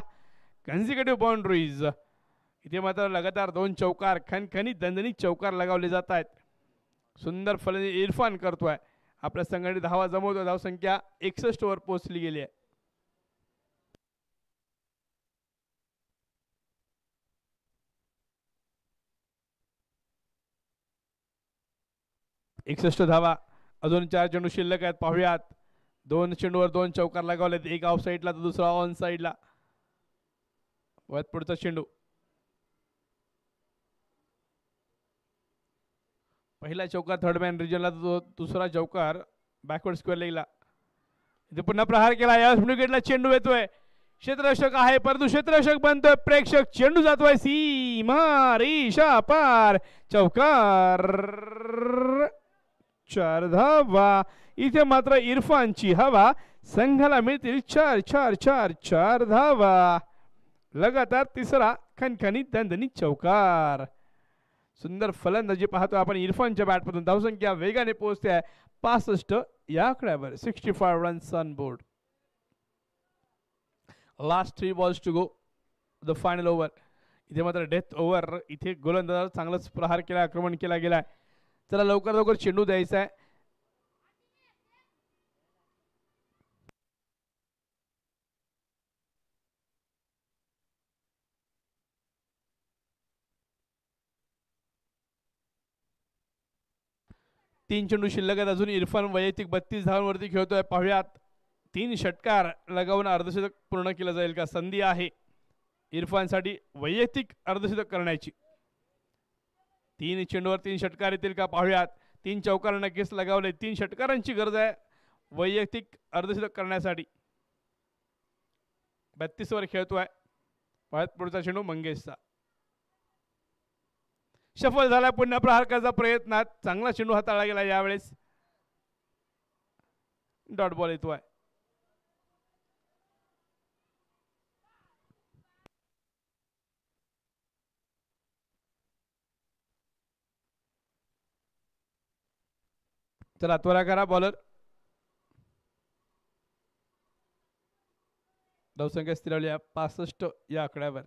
कन्सिक्युटिव्ह बाउंड्रीज. इथे मात्र लगातार 2 चौकार खणखणीत दणदणीत चौकार लगावले जात आहेत. सुंदर फलंदाजी इरफान करतोय. आपल्या संघाने धावा जमवतोय. धावसंख्या 61 वर पोहोचली गेली आहे. धावा. अजून 4 चेंडू शिल्लक आहेत. पाहूयात. 2 चेंडूवर 2 चौकार लगावलेत. एक ऑफ साईडला तर दुसरा ऑन साईडला. पुढचा चेंडू. पहिला चौकार थर्ड मॅन रिजनला. दुसरा चौकार बॅकवर्ड स्क्वेअर लेगला. इथे पुन्हा प्रहार केला. या विकेटला चेंडू येतोय. क्षेत्ररक्षक आहे परंतु क्षेत्ररक्षक बनतोय प्रेक्षक. चेंडू जातोय सीमा रेषा पार. चौकार. 4 धावा. इथे मात्र इरफानची हवा. संघाला मिळतील 4 धावा. लगातार तिसरा खणखणीत दणदणीत चौकार. सुंदर फलंदाजी पाहतो आपण इरफानच्या बॅटमधून. धावसंख्या वेगाने पोहोचते आहे 65 या आकड्यावर. 65 runs on board. Last 3 balls to go the final over. इथे मात्र डेथ ओव्हर. इथे गोलंदाजाला चांगलाच प्रहार केला. आक्रमण केला गेलाय. चला लवकर लवकर चेंडू द्यायचा आहे. तीन चेंडू शिल्लक आहेत अजून. इरफान वैयक्तिक 32 धावांवरती खेळतोय. पाहुयात 3 षटकार लगावून अर्धशतक पूर्ण केलं जाईल का? संधी आहे इरफानसाठी वैयक्तिक अर्धशतक करण्याची. 3 चेंडूवर 3 षटकार येतील का पाहूयात. 3 चौकार नक्कीच लगावले. 3 षटकारांची गरज आहे वैयक्तिक अर्धशतक करण्यासाठी. 32 वर खेळतोय. पाहत पुढचा चेंडू मंगेशचा. सफल झाला. पुन्हा प्रहार करायचा प्रयत्नात चांगला चेंडू हाताळला गेला यावेळेस. डॉट बॉल येतोय. चला त्वरा करा बॉलर. धावसंख्या स्थिरावली 65 या आकड्यावर.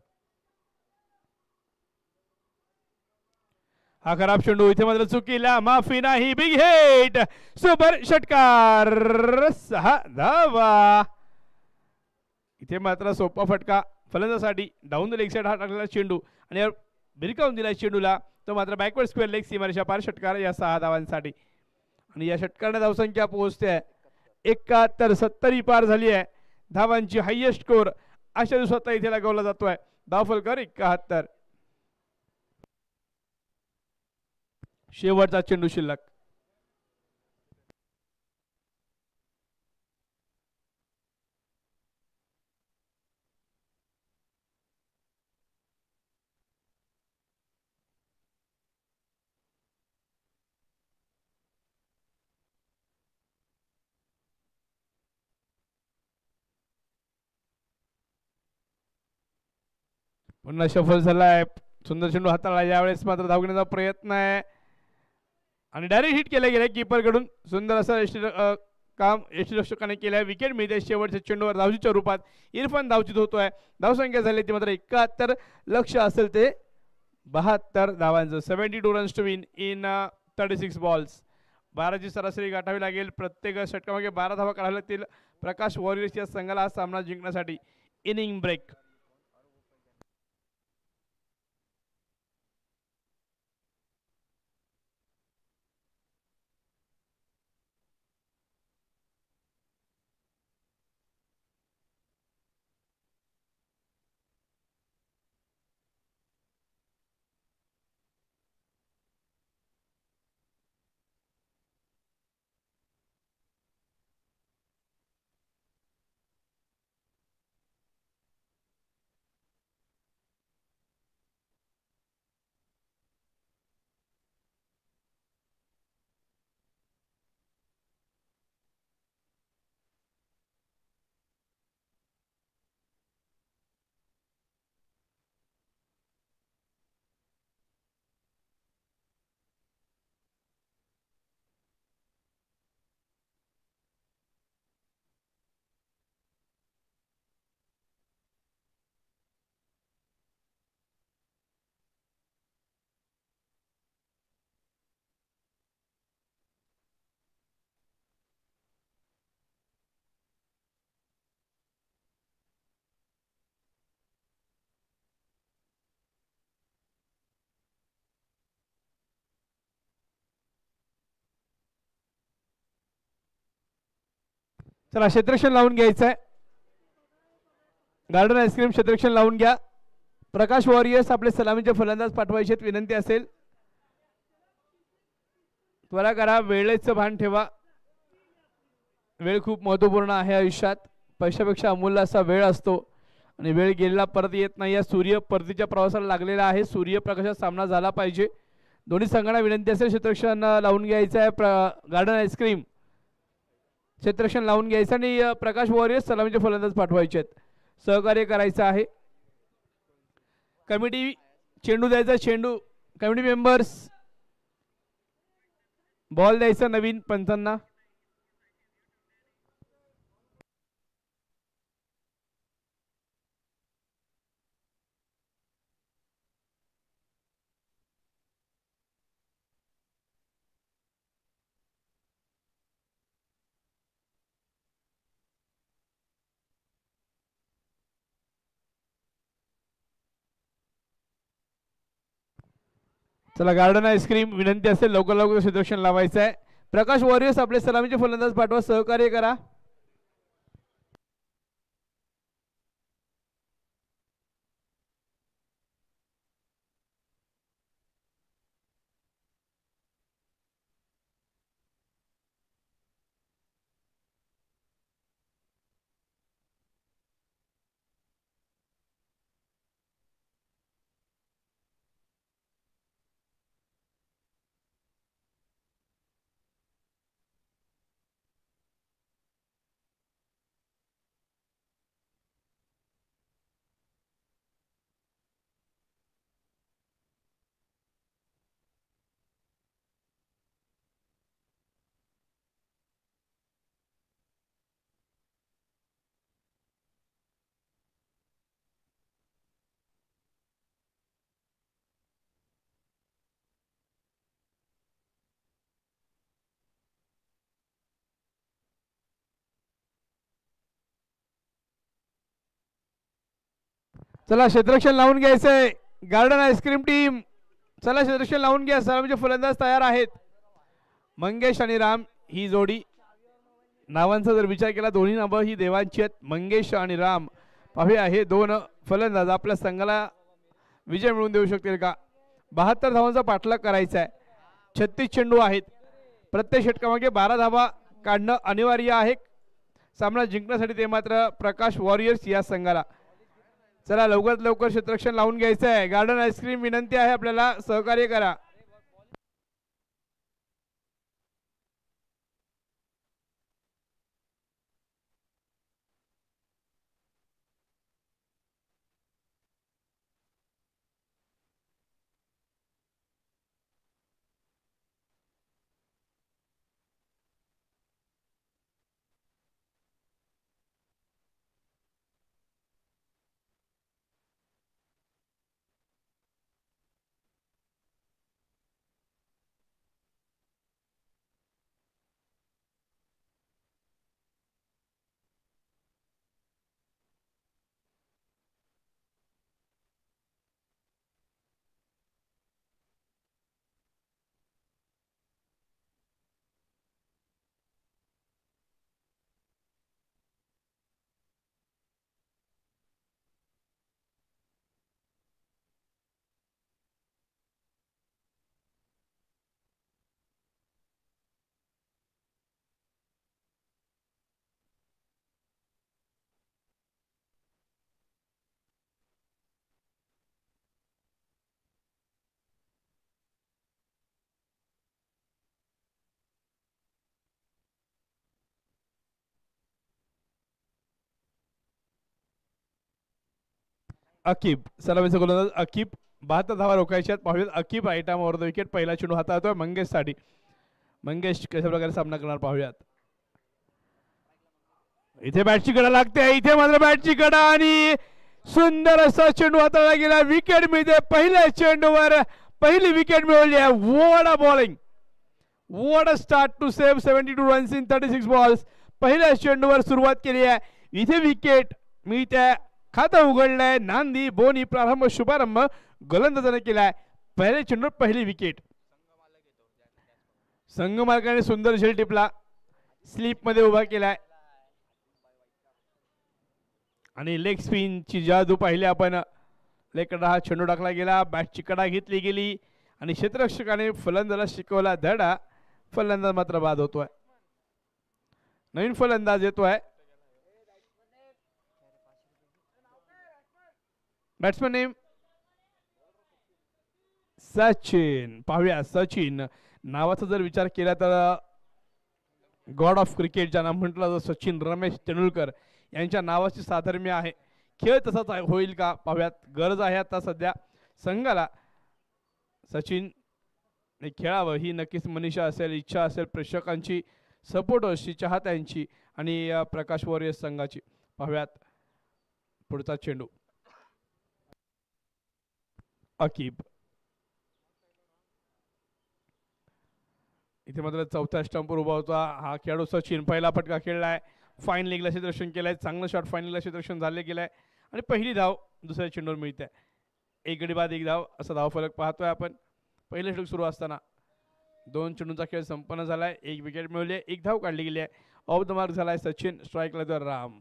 हा खराब चेंडू. इथे मात्र चुकीला माफी नाही. Big hit. सुपर षटकार. 6 धावा. इथे मात्र सोपा फटका फलंदाजासाठी. डाऊन द लेग साइड हा टाकलेला चेंडू आणि भिरकावून दिला चेंडूला. तो मात्र बॅकवर्ड स्क्वेअर लेग सीमारेषा पार षटकार या 6 धावांसाठी. आणि या षटकाने धावसंख्या पोहोचते 71. 70 पार झाली आहे. धावांची हायएस्ट स्कोर अशा दिवसात इथे लगावला जातोय. धावफलकर 71. शेवटचा चेंडू शिल्लक. पुन्हा सफल झालाय. सुंदर चेंडू हाताळला. यावेळेस मात्र धाव घेण्याचा प्रयत्न आहे आणि डायरेक्ट हिट केले गेले कीपर कडून. सुंदर असं काम यष्टीरक्षकाने केलं. विकेट मिळते शेवटच्या चेंडूवर धावचीच्या रूपात. इरफान धावचीत होतोय. धावसंख्या झाली ती मात्र 71. लक्ष असेल ते 72 धावांचं. 72 runs to win in 36 balls. 12ची सरासरी गाठावी लागेल. प्रत्येक षटकामागे 12 धावा काढाव्या लागतील प्रकाश वॉरियर्स या संघाला हा सामना जिंकण्यासाठी. Inning break. चला क्षेत्ररक्षण लावून घ्यायचं आहे. गार्डन आईस्क्रीम क्षेत्ररक्षण लावून घ्या. प्रकाश वॉरियर्स आपले सलामीचे फलंदाज पाठवायचे विनंती असेल. त्वरा करा. वेळेचं भान ठेवा. वेळ खूप महत्त्वपूर्ण आहे आयुष्यात. पैशापेक्षा अमूल्य असा वेळ असतो आणि वेळ गेलेला परत येत नाही. या सूर्य परतीच्या प्रवासाला लागलेला आहे. सूर्यप्रकाशात सामना झाला पाहिजे. दोन्ही संघांना विनंती असेल क्षेत्ररक्षण लावून घ्यायचं आहे. गार्डन आईस्क्रीम क्षेत्ररक्षण लावून घ्यायचं आणि प्रकाश वॉरियर्स सलामीचे फलंदाज पाठवायचे आहेत. सहकार्य करायचं आहे. कमिटी चेंडू द्यायचा. चेंडू कमिटी मेंबर्स बॉल द्यायचा नवीन पंचांना. चला गार्डन आईस्क्रीम विनंती असेल लवकर लवकर क्षेत्ररक्षण लावायचं आहे. प्रकाश वॉरियर्स आपले सलामीचे फलंदाज पाठवा. सहकार्य करा. चला क्षेत्ररक्षण लावून घ्यायचंय गार्डन आईस्क्रीम टीम. चला क्षेत्ररक्षण लावून घ्या. सलामीचे फलंदाज तयार आहेत. मंगेश आणि राम ही जोडी. नावांचा जर विचार केला दोन्ही नावं ही देवांची आहेत. मंगेश आणि राम. पाहूया हे दोन फलंदाज आपल्या संघाला विजय मिळवून देऊ शकतील का. 72 धावांचा पाठलाग करायचा आहे. 36 चेंडू आहेत. प्रत्येक षटकामागे 12 धावा काढणं अनिवार्य आहे सामना जिंकण्यासाठी. ते मात्र प्रकाश वॉरियर्स या संघाला. चला लवकरात लवकर क्षेत्ररक्षण लावून घ्यायचं आहे. गार्डन आईस्क्रीम विनंती आहे आपल्याला सहकार्य करा. अकीब सलामीचा गोलंदाज अकीब. 72 धावा रोखायच्यात. पाहूयात अकीब आयटम ओव्हर द विकेट. पहिला चेंडू हाताळतोय मंगेश साठी. मंगेश कशा प्रकारे सामना करणार पाहूयात. इथे बॅटची कडा लागते. इथे मात्र बॅटची कडा आणि सुंदर असा चेंडू हाताळला गेला. विकेट मिळते. पहिल्या चेंडूवर पहिली विकेट मिळवली आहे. What a bowling. What a start to save 72 runs in 36 balls. पहिल्या चेंडूवर सुरुवात केली आहे. इथे विकेट मिळते. खातं उघडलंय. नांदी बोनी प्रारंभ शुभारंभ गोलंदाजाने केलाय. पहिल्या चेंडूवर पहिली विकेट. संघ मालकाने सुंदर झेल टिपला. स्लीप मध्ये उभा केलाय आणि लेग स्पिनची जादू पाहिली आपण. लेकडा हा चेंडू टाकला गेला. बॅटची कडा घेतली गेली आणि क्षेत्ररक्षकाने फलंदाजाला शिकवला धडा. फलंदाज मात्र बाद होतोय. नवीन फलंदाज येतोय. Batsman name Sachin. पाहूया सचिन नावाचा जर विचार केला तर गॉड ऑफ क्रिकेट ज्यांना म्हटलं तर सचिन रमेश तेंडुलकर यांच्या नावाची साधर्म्य आहे. खेळ तसाच होईल का पाहूयात. गरज आहे आता सध्या संघाला सचिन खेळावं ही नक्कीच मनीषा असेल, इच्छा असेल, प्रेक्षकांची सपोर्टर्सची, चाहत्यांची आणि प्रकाश वॉरियर्स संघाची. पाहूयात पुढचा चेंडू. अकीब इथे मात्र चौथ्या स्टंपवर उभा होता हा खेळाडू सचिन. पहिला फटका खेळलाय. फाईन लेगला क्षेत्ररक्षण केलंय. चांगलं शॉट फाईन लेगला क्षेत्ररक्षण झाले गेलंय आणि पहिली धाव दुसऱ्या चेंडूवर मिळते. एक गडी बाद एक धाव असा धाव फलक पाहतोय आपण. पहिलं षटक सुरू असताना 2 चेंडूंचा खेळ संपन्न झालाय. 1 विकेट मिळवली आहे. 1 धाव काढली गेली आहे. ऑफ द मार्क झालाय सचिन. स्ट्राईकला तर राम.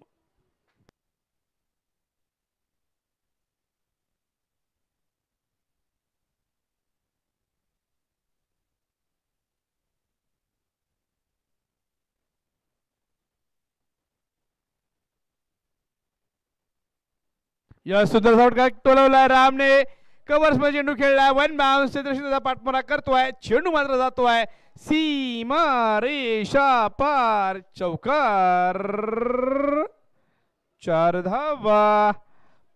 या सुंदर फटका टोलवला रामने. कव्हर्स मध्ये चेंडू खेळला. वन बाउन्स क्षेत्ररक्षणाचा पाठमारा करतोय. चेंडू मात्र जातोय सीमा रेषा पार. चौकार. 4 धावा.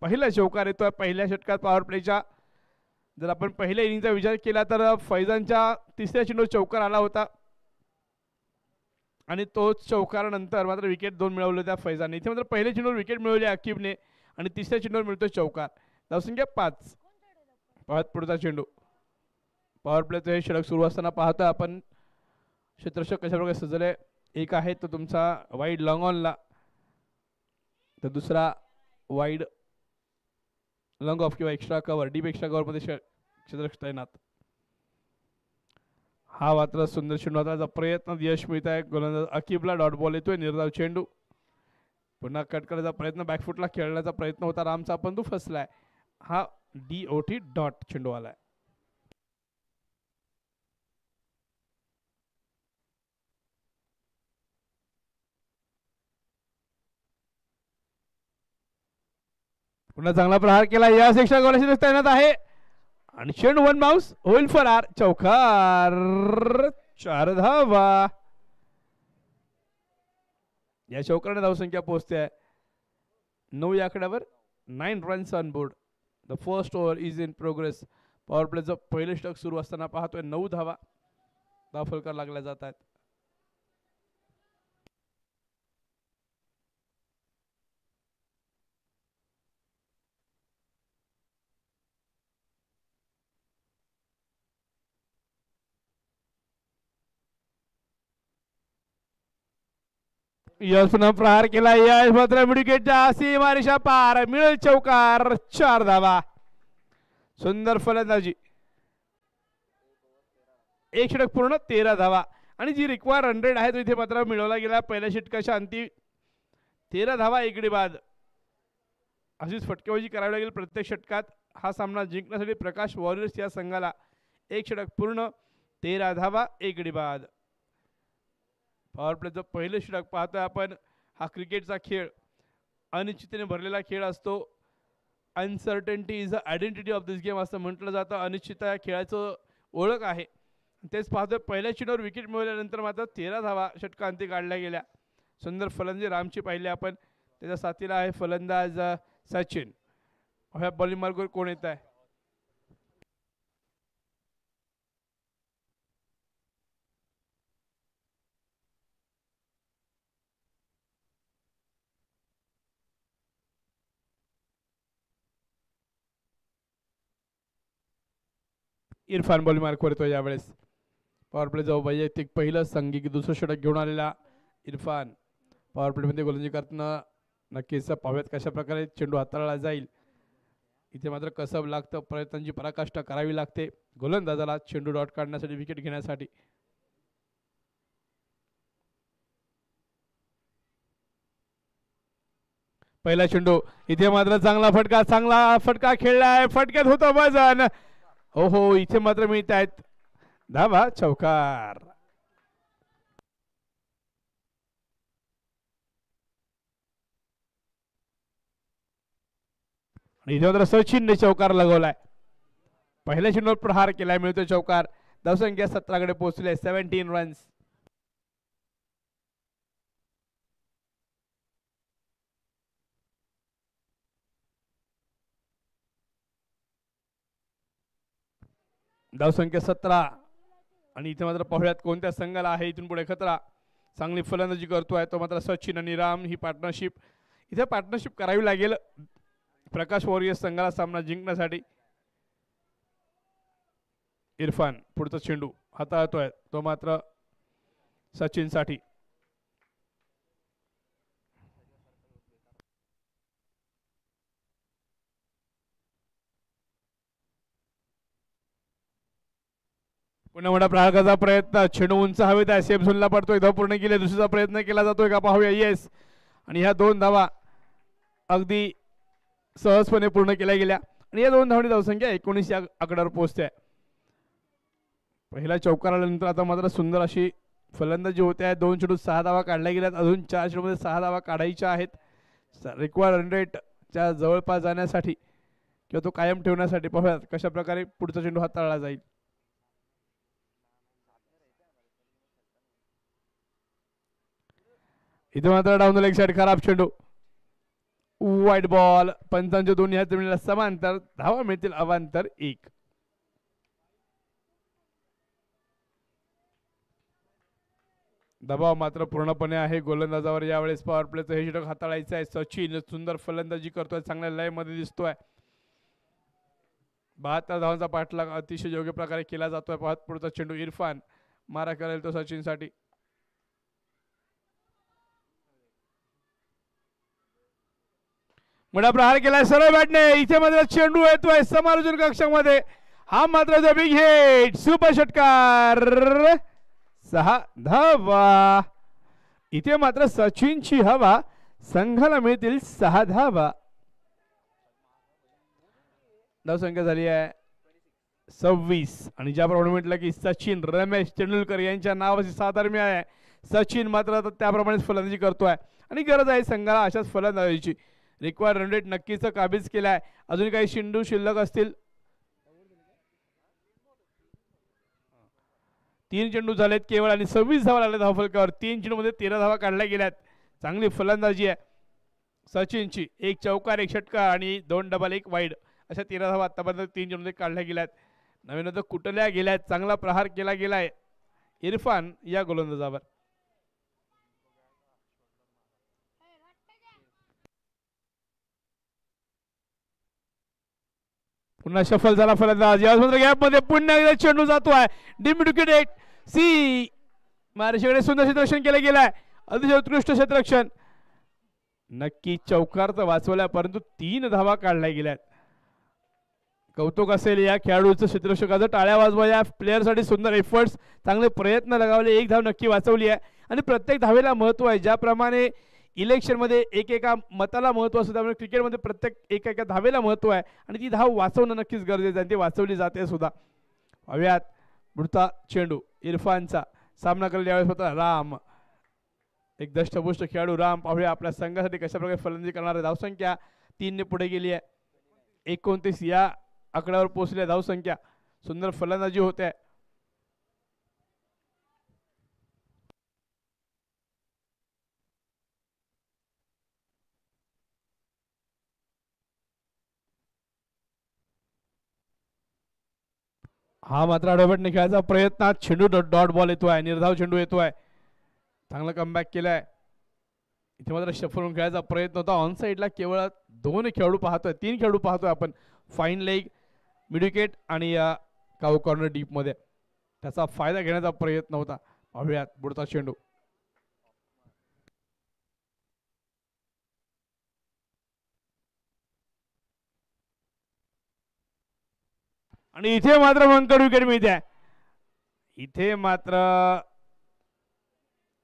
पहिला चौकार येतोय पहिल्या षटकात पॉवर प्लेच्या. जर आपण पहिल्या इनिंगचा विचार केला तर फैजानच्या तिसऱ्या चेंडूवर चौकार आला होता आणि तोच चौकारानंतर मात्र विकेट 2 मिळवले त्या फैजाने. इथे मात्र पहिल्या चेंडूवर विकेट मिळवली अकीबने आणि तिसऱ्या चेंडूवर मिळतो चौकार. धावसंख्या 5. पाहत पुढचा चेंडू. पॉवर प्लेचं हे षटक सुरू असताना पाहतोय आपण क्षेत्ररक्षक कशा प्रकारे सजले. एक आहे तो तुमचा वाईड लॉंग ऑनला तर दुसरा वाईड लॉंग ऑफ किंवा extra cover deep extra cover मध्ये क्षेत्ररक्षक तैनात. हा मात्र सुंदर चेंडू हाताळण्याचा प्रयत्न यश मिळत आहे. गोलंदाज अकीबला डॉट बॉल येतोय. निर्धाव चेंडू पुन्हा कट करायचा प्रयत्न बॅकफुटला खेळण्याचा प्रयत्न होता रामचा पण तो फसलाय. हा DOT डॉट चेंडू आलाय. पुन्हा चांगला प्रहार केला. या एक्स्ट्रा कव्हर तैनात आहे आणि चेंडू वन बाउन्स होईल फरार. चौकार 4 धावा. या चौकाराने धावसंख्या पोहोचते आहे 9 या आकड्यावर. 9 runs on board. The first over is in progress. Power प्लेचं पहिलं षटक सुरू असताना पाहतोय 9 धावा. फलकार लागल्या जात आहेत. यश पुन्हा प्रहार केला. यश मात्र विकेटच्या सीमारेषा पार. मिळेल चौकार 4 धावा. सुंदर फलंदाजी. एक षटक पूर्ण 13 धावा आणि जी रिक्वायर 100 आहे तो इथे मात्र मिळवला गेला. पहिल्या षटकाच्या अंती 13 धावा इकडे बाद. अशीच फटकेबाजी करावी लागेल प्रत्येक षटकात. हा सामना जिंकण्यासाठी प्रकाश वॉरियर्स या संघाला एक षटक पूर्ण 13 धावा इकडे बाद. पॉवर प्लेचं पहिलं षटक पाहतोय आपण. हा क्रिकेटचा खेळ अनिश्चिततेने भरलेला खेळ असतो. Uncertainty is the identity of this game असं म्हटलं जातं. अनिश्चितता या खेळाचं ओळख आहे. तेच पाहतोय पहिल्या चेंडूवर विकेट मिळवल्यानंतर मात्र 13 धावा षटकांती काढल्या गेल्या. सुंदर फलंदाजी रामची पाहिली आपण. त्याच्या साथीला आहे फलंदाज सचिन. ह्या बॉलिंग मार्गवर कोण येत आहे? इरफान बॉलिंग मार्कवर येतो यावेळेस. पॉवर प्ले जाऊ वैयक्तिक पहिलं संघिक दुसरं षटक घेऊन आलेला इरफान. पॉवर प्लेमध्ये गोलंदाजी करताना नक्कीच पाहूयात कशा प्रकारे चेंडू हाताळला जाईल. इथे मात्र कसब लागतं. प्रयत्नांची पराकाष्ठा करावी लागते गोलंदाजाला चेंडू डॉट काढण्यासाठी विकेट घेण्यासाठी. पहिला चेंडू इथे मात्र चांगला फटका खेळलाय. फटक्यात होतो वजन. हो इथे मात्र मिळत आहेत धावा. चौकार. इथे मात्र सचिनने चौकार लगवलाय. पहिल्या चेंडूवर प्रहार केलाय. मिळतो चौकार. धावसंख्या 17 कडे पोहोचले. 17 रन्स. धावसंख्या 17 आणि इथे मात्र पाहुयात कोणत्या संघाला आहे इथून पुढे खतरा. चांगली फलंदाजी करतोय तो मात्र सचिन आणि राम. ही पार्टनरशिप इथे पार्टनरशिप करावी लागेल प्रकाश वॉरियर्स संघाला सामना जिंकण्यासाठी. इरफान पुढचा चेंडू हाताळतोय तो मात्र सचिन साठी. पुन्हा मोठा प्रहाराचा प्रयत्न. चेंडू उंच हवेत आहे. सेफ झोनला पडतोय. धाव पूर्ण केली. दुसरीचा प्रयत्न केला जातोय का पाहूया. येस. आणि ह्या 2 धावा अगदी सहजपणे पूर्ण केल्या गेल्या आणि या 2 धावांनी धावसंख्या 19 या आकड्यावर पोहोचते. पहिला चौकार आल्यानंतर आता मात्र सुंदर अशी फलंदाजी होते आहे. 2 चेंडूत 6 धावा काढल्या गेल्यात. अजून 4 चेंडूमध्ये 6 धावा काढायच्या आहेत. रिक्वायर्ड रन रेटच्या जवळपास जाण्यासाठी किंवा तो कायम ठेवण्यासाठी पाहूयात कशा प्रकारे पुढचा चेंडू हाताळला जाईल. इथे मात्र डाऊन द लेग साइड खराब चेंडू. वाईट बॉल. पंचांच्या दोन्ही हात जमिनीला समांतर. धावा मिळतील अवांतर 1. दबाव मात्र पूर्णपणे आहे गोलंदाजावर यावेळेस. पॉवर प्लेचं हे षटक हाताळायचं आहे. सचिन सुंदर फलंदाजी करतोय. चांगल्या लय मध्ये दिसतोय. 72 धावांचा पाठलाग अतिशय योग्य प्रकारे केला जातोय. पाहत पुढचा चेंडू इरफान मारा करेल तो सचिन साठी. मोठा प्रहार केलाय सरळ बॅटने. इथे मात्र चेंडू येतोय समालोचन कक्षामध्ये. हा मात्र बिग हिट, सुपर षटकार, 6 धावा. इथे मात्र सचिनची हवा, संघाला मिळतील 6 धावा. धावसंख्या झाली आहे 26. आणि ज्याप्रमाणे म्हटलं की सचिन रमेश तेंडुलकर यांच्या नावाची साधर्म्य आहे, सचिन मात्र त्याप्रमाणेच फलंदाजी करतोय आणि गरज आहे संघाला अशाच फलंदाजीची. रिक्वायर्ड रन रेट नक्कीच काबीज केलाय. अजून काही चेंडू शिल्लक असतील. 3 चेंडू झालेत केवळ आणि 26 धावा लागल्या धावफलकावर. 3 चेंडूमध्ये 13 धावा काढल्या गेल्यात. चांगली फलंदाजी आहे सचिनची. 1 चौकार 1 षटकार आणि 2 डबल 1 वाईड अशा 13 धावा आतापर्यंत 3 चेंडूमध्ये काढल्या गेल्यात. नवीन कुठल्या गेल्यात. चांगला प्रहार केला गेलाय इरफान या गोलंदाजावर. पुन्हा शफल झाला फलंदाज. याच गॅप मध्ये पुन्हा एकदा चेंडू जातोय. Deemed wicket 1 C. महाराष्ट्राकडे सुंदर क्षेत्ररक्षण केलं गेलंय. अतिशय उत्कृष्ट क्षेत्ररक्षण. नक्की चौकार तर वाचवला परंतु 3 धावा काढल्या गेल्यात. कौतुक असेल या खेळाडूचं, क्षेत्ररक्षकाचं. टाळ्या वाजवा या प्लेयरसाठी. सुंदर एफर्ट्स, चांगले प्रयत्न लगावले. 1 धाव नक्की वाचवली आहे आणि प्रत्येक धावेला महत्व आहे. ज्याप्रमाणे इलेक्शनमध्ये एकेका मताला महत्व असतं त्यामुळे क्रिकेटमध्ये प्रत्येक एका धावेला महत्व आहे आणि ती धाव वाचवणं नक्कीच गरजेचं आहे. ती वाचवली जाते सुद्धा. हव्यात पुढचा चेंडू इरफानचा. सामना करायला यावेळेस होता राम. एक दष्टपुष्ट खेळाडू राम. पाहूया आपल्या संघासाठी कशा प्रकारे फलंदाजी करणार आहे. धावसंख्या 3 ने पुढे गेली आहे. 29 या आकड्यावर पोहोचली धावसंख्या. सुंदर फलंदाजी होते. हा मात्र आडोबटने खेळायचा प्रयत्न. चेंडू डॉट बॉल येतोय. निर्धाव चेंडू येतोय. चांगला कमबॅक केलाय. इथे मात्र शफल खेळायचा प्रयत्न होता. ऑन साईडला केवळ 2 खेळाडू पाहतोय, 3 खेळाडू पाहतोय आपण. फाईन लेग, मिड विकेट आणि काऊ कॉर्नर डीप मध्ये. त्याचा फायदा घेण्याचा प्रयत्न होता. पाहूयात पुढचा चेंडू. आणि इथे मात्र मंकड विकेट मिळते. इथे मात्र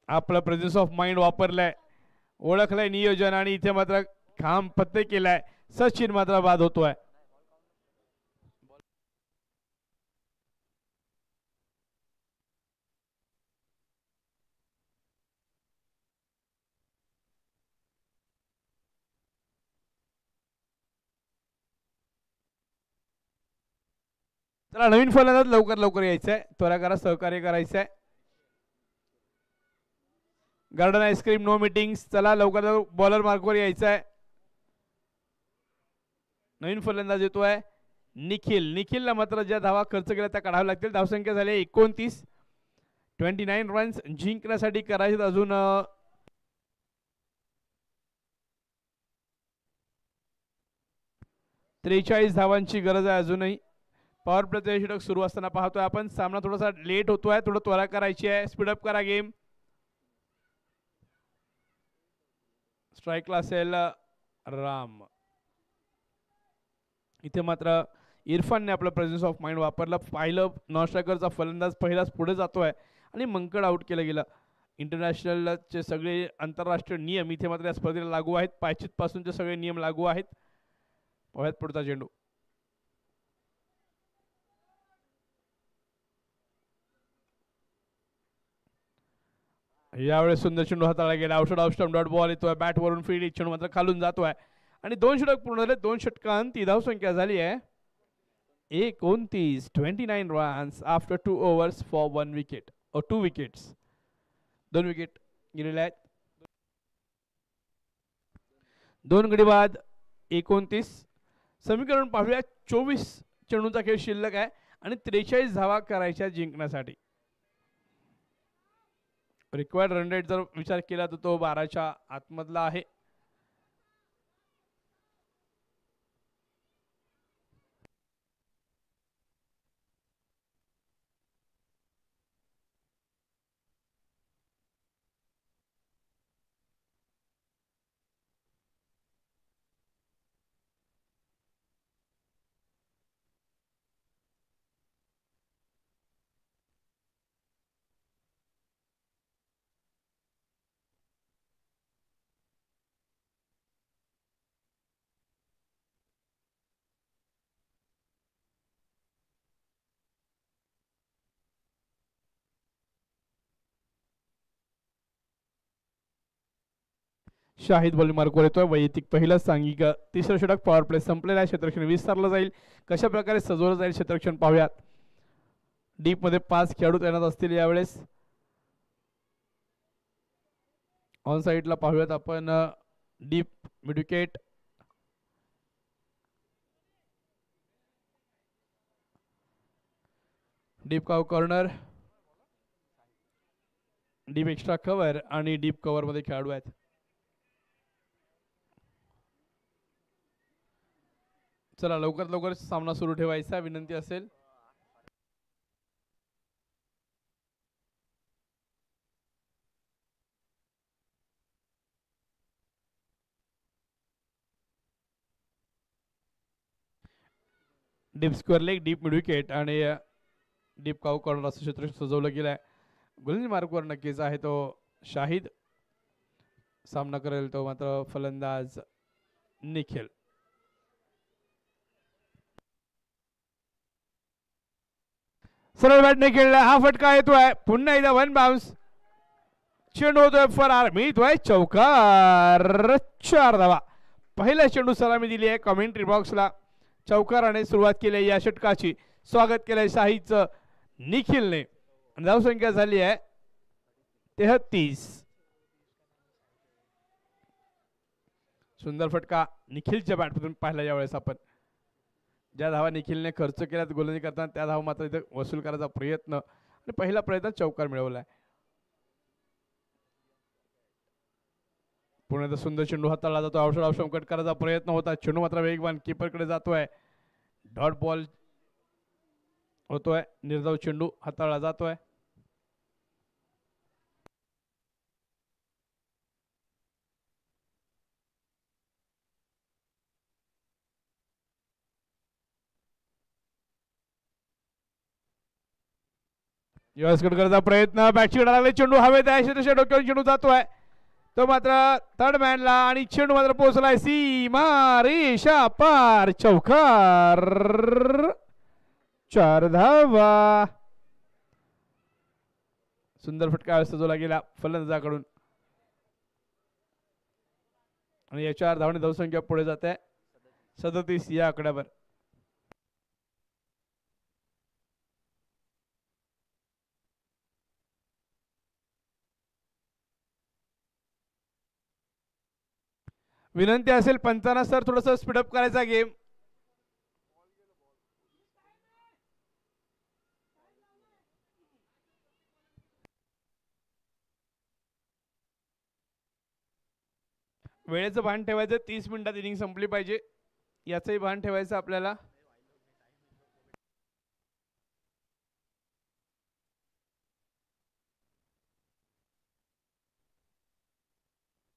आपलं प्रेझेन्स ऑफ माइंड वापरलाय, ओळखलंय नियोजन आणि इथे मात्र काम पत्ते केलाय. सचिन मात्र बाद होतोय. चला नवीन फलंदाज लवकर लवकर यायचंय. त्वरा करा, सहकार्य करायचंय. Garden ice cream no meetings. चला लवकर बॉलर मार्कवर यायचंय. नवीन फलंदाज येतोय निखिल. निखिलला मात्र ज्या धावा खर्च केल्या त्या काढाव्या लागतील. धावसंख्या झाली 29. 29 रन्स जिंकण्यासाठी करायचे अजून 43 धावांची गरज आहे अजूनही. पॉवर प्ले षटक सुरू असताना पाहतोय आपण. सामना थोडासा लेट होतोय. थोडं त्वरा करायची आहे. स्पीडअप करा गेम. स्ट्राईकला असेल राम. इथे मात्र इरफानने आपलं प्रेझेन्स ऑफ माइंड वापरलं. पाहिलं नॉन स्ट्रायकरचा फलंदाज पहिलाच पुढे जातोय आणि मंकड आउट केलं गेलं. इंटरनॅशनलचे सगळे आंतरराष्ट्रीय नियम इथे मात्र या स्पर्धेला लागू आहेत. पायचीत पासूनचे सगळे नियम लागू आहेत. पाहूयात पुढचा चेंडू. यावेळेस सुंदर चेंडू हाताळला गेला. आउट स्टंप डॉट बॉल येतोय. बॅट वरून फील्ड. चेंडू मात्र खालून जातोय आणि 2 षटक पूर्ण झाले. 2 षटकांत धावसंख्या झाली आहे 29. 29 runs after 2 overs for 1 wicket और 2 विकेट्स. 2 विकेट गेलेल्या आहेत. 2 गडी बाद 29. समीकरण पाहूया. 24 चेंडूंचा खेळ शिल्लक आहे आणि 43 धावा करायच्या जिंकण्यासाठी. रिक्वायर्ड रन रेट जर विचार केला तर तो 12च्या आतमधला आहे. शाहिद बॉलिंग मार्कवर येतोय. वैयक्तिक पहिलं सांघिक तिसरं षटक. पॉवर प्ले संपलेला आहे. क्षेत्ररक्षण विस्तारलं जाईल. कशा प्रकारे सजवलं जाईल क्षेत्ररक्षण पाहूयात. डीप मध्ये 5 खेळाडू तैनात असतील यावेळेस. ऑन साईडला पाहूयात आपण डीप मिड विकेट. डीप काव कॉर्नर, डीप एक्स्ट्रा कव्हर आणि डीप कव्हर मध्ये खेळाडू आहेत. चला लवकर लवकर सामना सुरू ठेवायचा विनंती असेल. Deep square leg, deep mid wicket आणि डीप काव कॉर्नर असं क्षेत्र सजवलं गेलं आहे. गोलंदाजी मार्कवर नक्कीच आहे तो शाहिद. सामना करेल तो मात्र फलंदाज निखिल. सरळ बॅटने खेळला. हा फटका येतोय. पुन्हा एकदा वन बाउन्स. चेंडू होतोय फरार. मिळतोय चौकार. 4 धावा. पहिला चेंडू सलामी दिली आहे कॉमेंट्री बॉक्सला. चौकाराने सुरुवात केली या षटकाची. स्वागत केलंय शाहीदचं निखिलने. धावसंख्या झाली आहे 33. सुंदर फटका निखिलच्या बॅटमधून पाहिला यावेळेस आपण. ज्या धावा निखिलने खर्च केल्यात गोलंदाजी करताना त्या धावा मात्र इथे वसूल करायचा प्रयत्न आणि पहिला प्रयत्न चौकार मिळवलाय. पुण्याचा सुंदर चेंडू हाताळला जातो. आउटसाइड ऑफ कट करायचा प्रयत्न होता. चेंडू मात्र वेगवान कीपरकडे जातोय. डॉट बॉल होतोय. निर्धाव चेंडू हाताळला जातोय. कट करायचा प्रयत्न. बॅटची लागले. चेंडू हवेत आहे. शेतशा डोक्यावर चेंडू जातोय. तो मात्र थर्ड मॅनला आणि चेंडू मात्र पोहोचलाय सीमा रेषा पार. चौकार. 4 धावा. सुंदर फटका सजवला गेला फलंदाजाकडून आणि या 4 धावांनी धावसंख्या पुढे जाते 37 या आकड्यावर. विनंती असेल पंचांना सर थोडस स्पीडअप करायचा गेम. वेळेचं भान ठेवायचं. 30 मिनिटात इनिंग संपली पाहिजे याचंही भान ठेवायचं आपल्याला.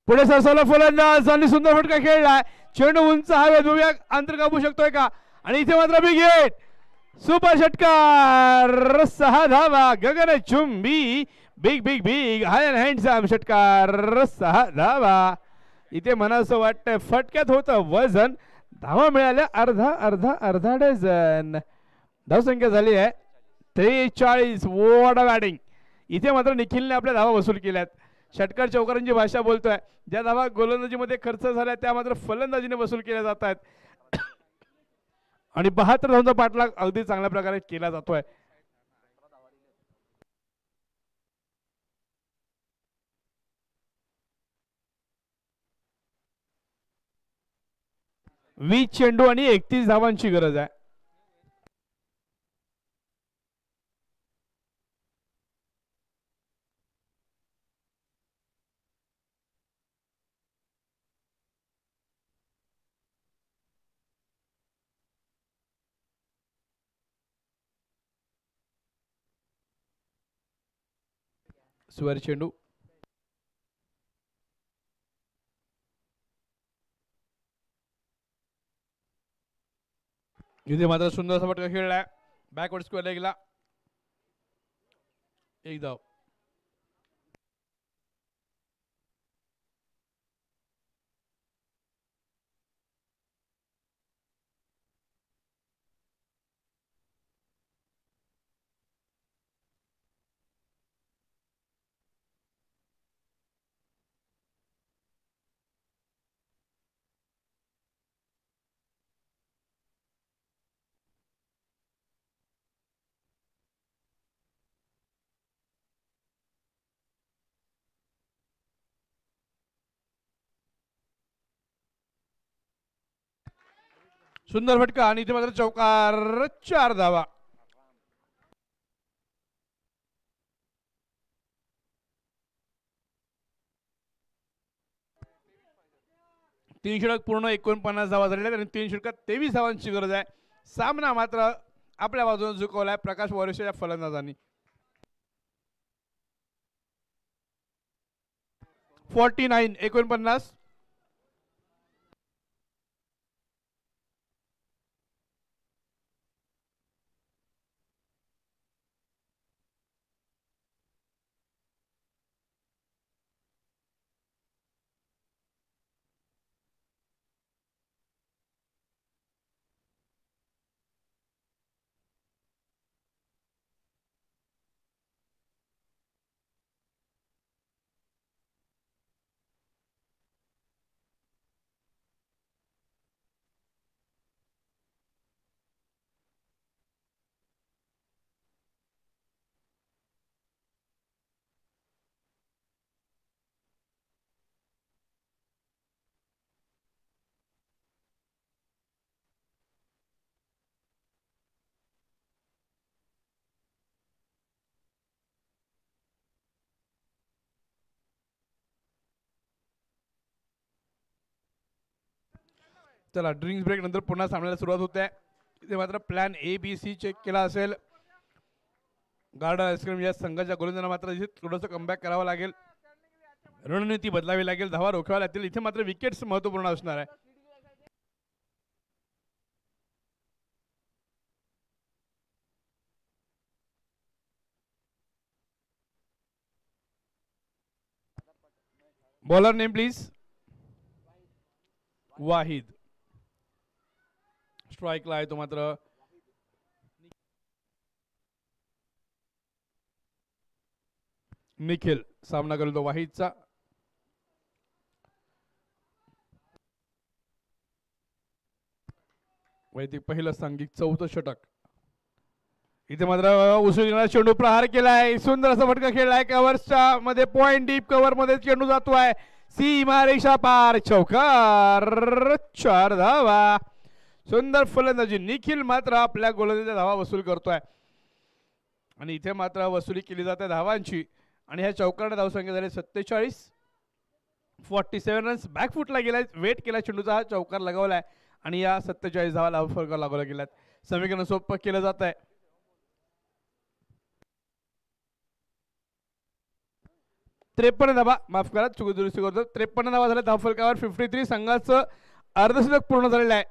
पुढे सरसावला फलंदाज आणि सुंदर फटका खेळलाय. चेंडू उंच हवेत. बघूया अंतर कापू शकतोय का. आणि इथे मात्र बिग हिट. सुपर षटकार. 6 धावा. गगन चुंबी big big big high and handsome षटकार. 6 धावा. इथे मला असं वाटतंय फटक्यात होतं वजन. धावा मिळाल्या अर्धा अर्धा अर्धा डझन. धावसंख्या झाली आहे 43. What batting. इथे मात्र निखिलने आपल्या धावा वसूल केल्यात. षटकार चौकारांची भाषा बोलतोय. ज्या धावा गोलंदाजीमध्ये खर्च झाल्या त्या मात्र फलंदाजीने वसूल केल्या जात आहेत आणि 72 धावांचा पाठलाग अगदी चांगल्या प्रकारे केला जातोय. वीस चेंडू आणि 31 धावांची गरज आहे. स्वर चेंडू. इथे मात्र सुंदर असा फटका खेळलाय. Backward square लेगला. 1 धाव. सुंदर फटका आणि इथे मात्र चौकार, 4 धावा. तीन षटक पूर्ण 49 धावा झालेल्या आहेत आणि 3 षटकात 23 धावांची गरज आहे. सामना मात्र आपल्या बाजूने झुकवलाय प्रकाश वॉरियर्सच्या फलंदाजांनी. 49. चला ड्रिंक्स ब्रेक नंतर पुन्हा सामन्याला सुरुवात होते. इथे मात्र प्लॅन ABC चेक केला असेल. गार्डन आईस्क्रीम या संघाच्या गोलंदाजांना मात्र इथे थोडंसं कमबॅक करावं लागेल, रणनीती बदलावी लागेल, धावा रोखाव्या लागतील. इथे मात्र विकेट्स महत्वपूर्ण असणार आहे. Bowler name please. वाहिद. स्ट्राइकला आहे तो मात्र. निखिल सामना करेल तो वाहिदचा. वैदिक पहिलं सांघिक 4थं षटक. इथे मात्र उसळीला चेंडू प्रहार केलाय, सुंदर असा फटका खेळलाय कव्हर्सच्या मध्ये, पॉइंट डीप कव्हर मध्ये चेंडू जातोय, सीमा रेषा पार, चौकार, 4 धावा. सुंदर फलंदाजी. निखिल मात्र आपल्या गोलंदाजीच्या धावा वसूल करतोय आणि इथे मात्र वसुली केली जाते धावांची आणि ह्या चौकारने धावसंख्या झाली 47. 47 रन्स. बॅकफुटला गेलाय, वेट केला चेंडूचा, हा चौकार लगावलाय आणि या 47 धावा धावफलकावर लागवल्या गेल्यात. समीकरण सोपं केलं जात आहे. 53 धावा, माफ करा चुकी दुरुस्ती करतो, 53 धावा झाल्या धावफलकावर. 53. संघाचं अर्धशतक पूर्ण झालेलं आहे.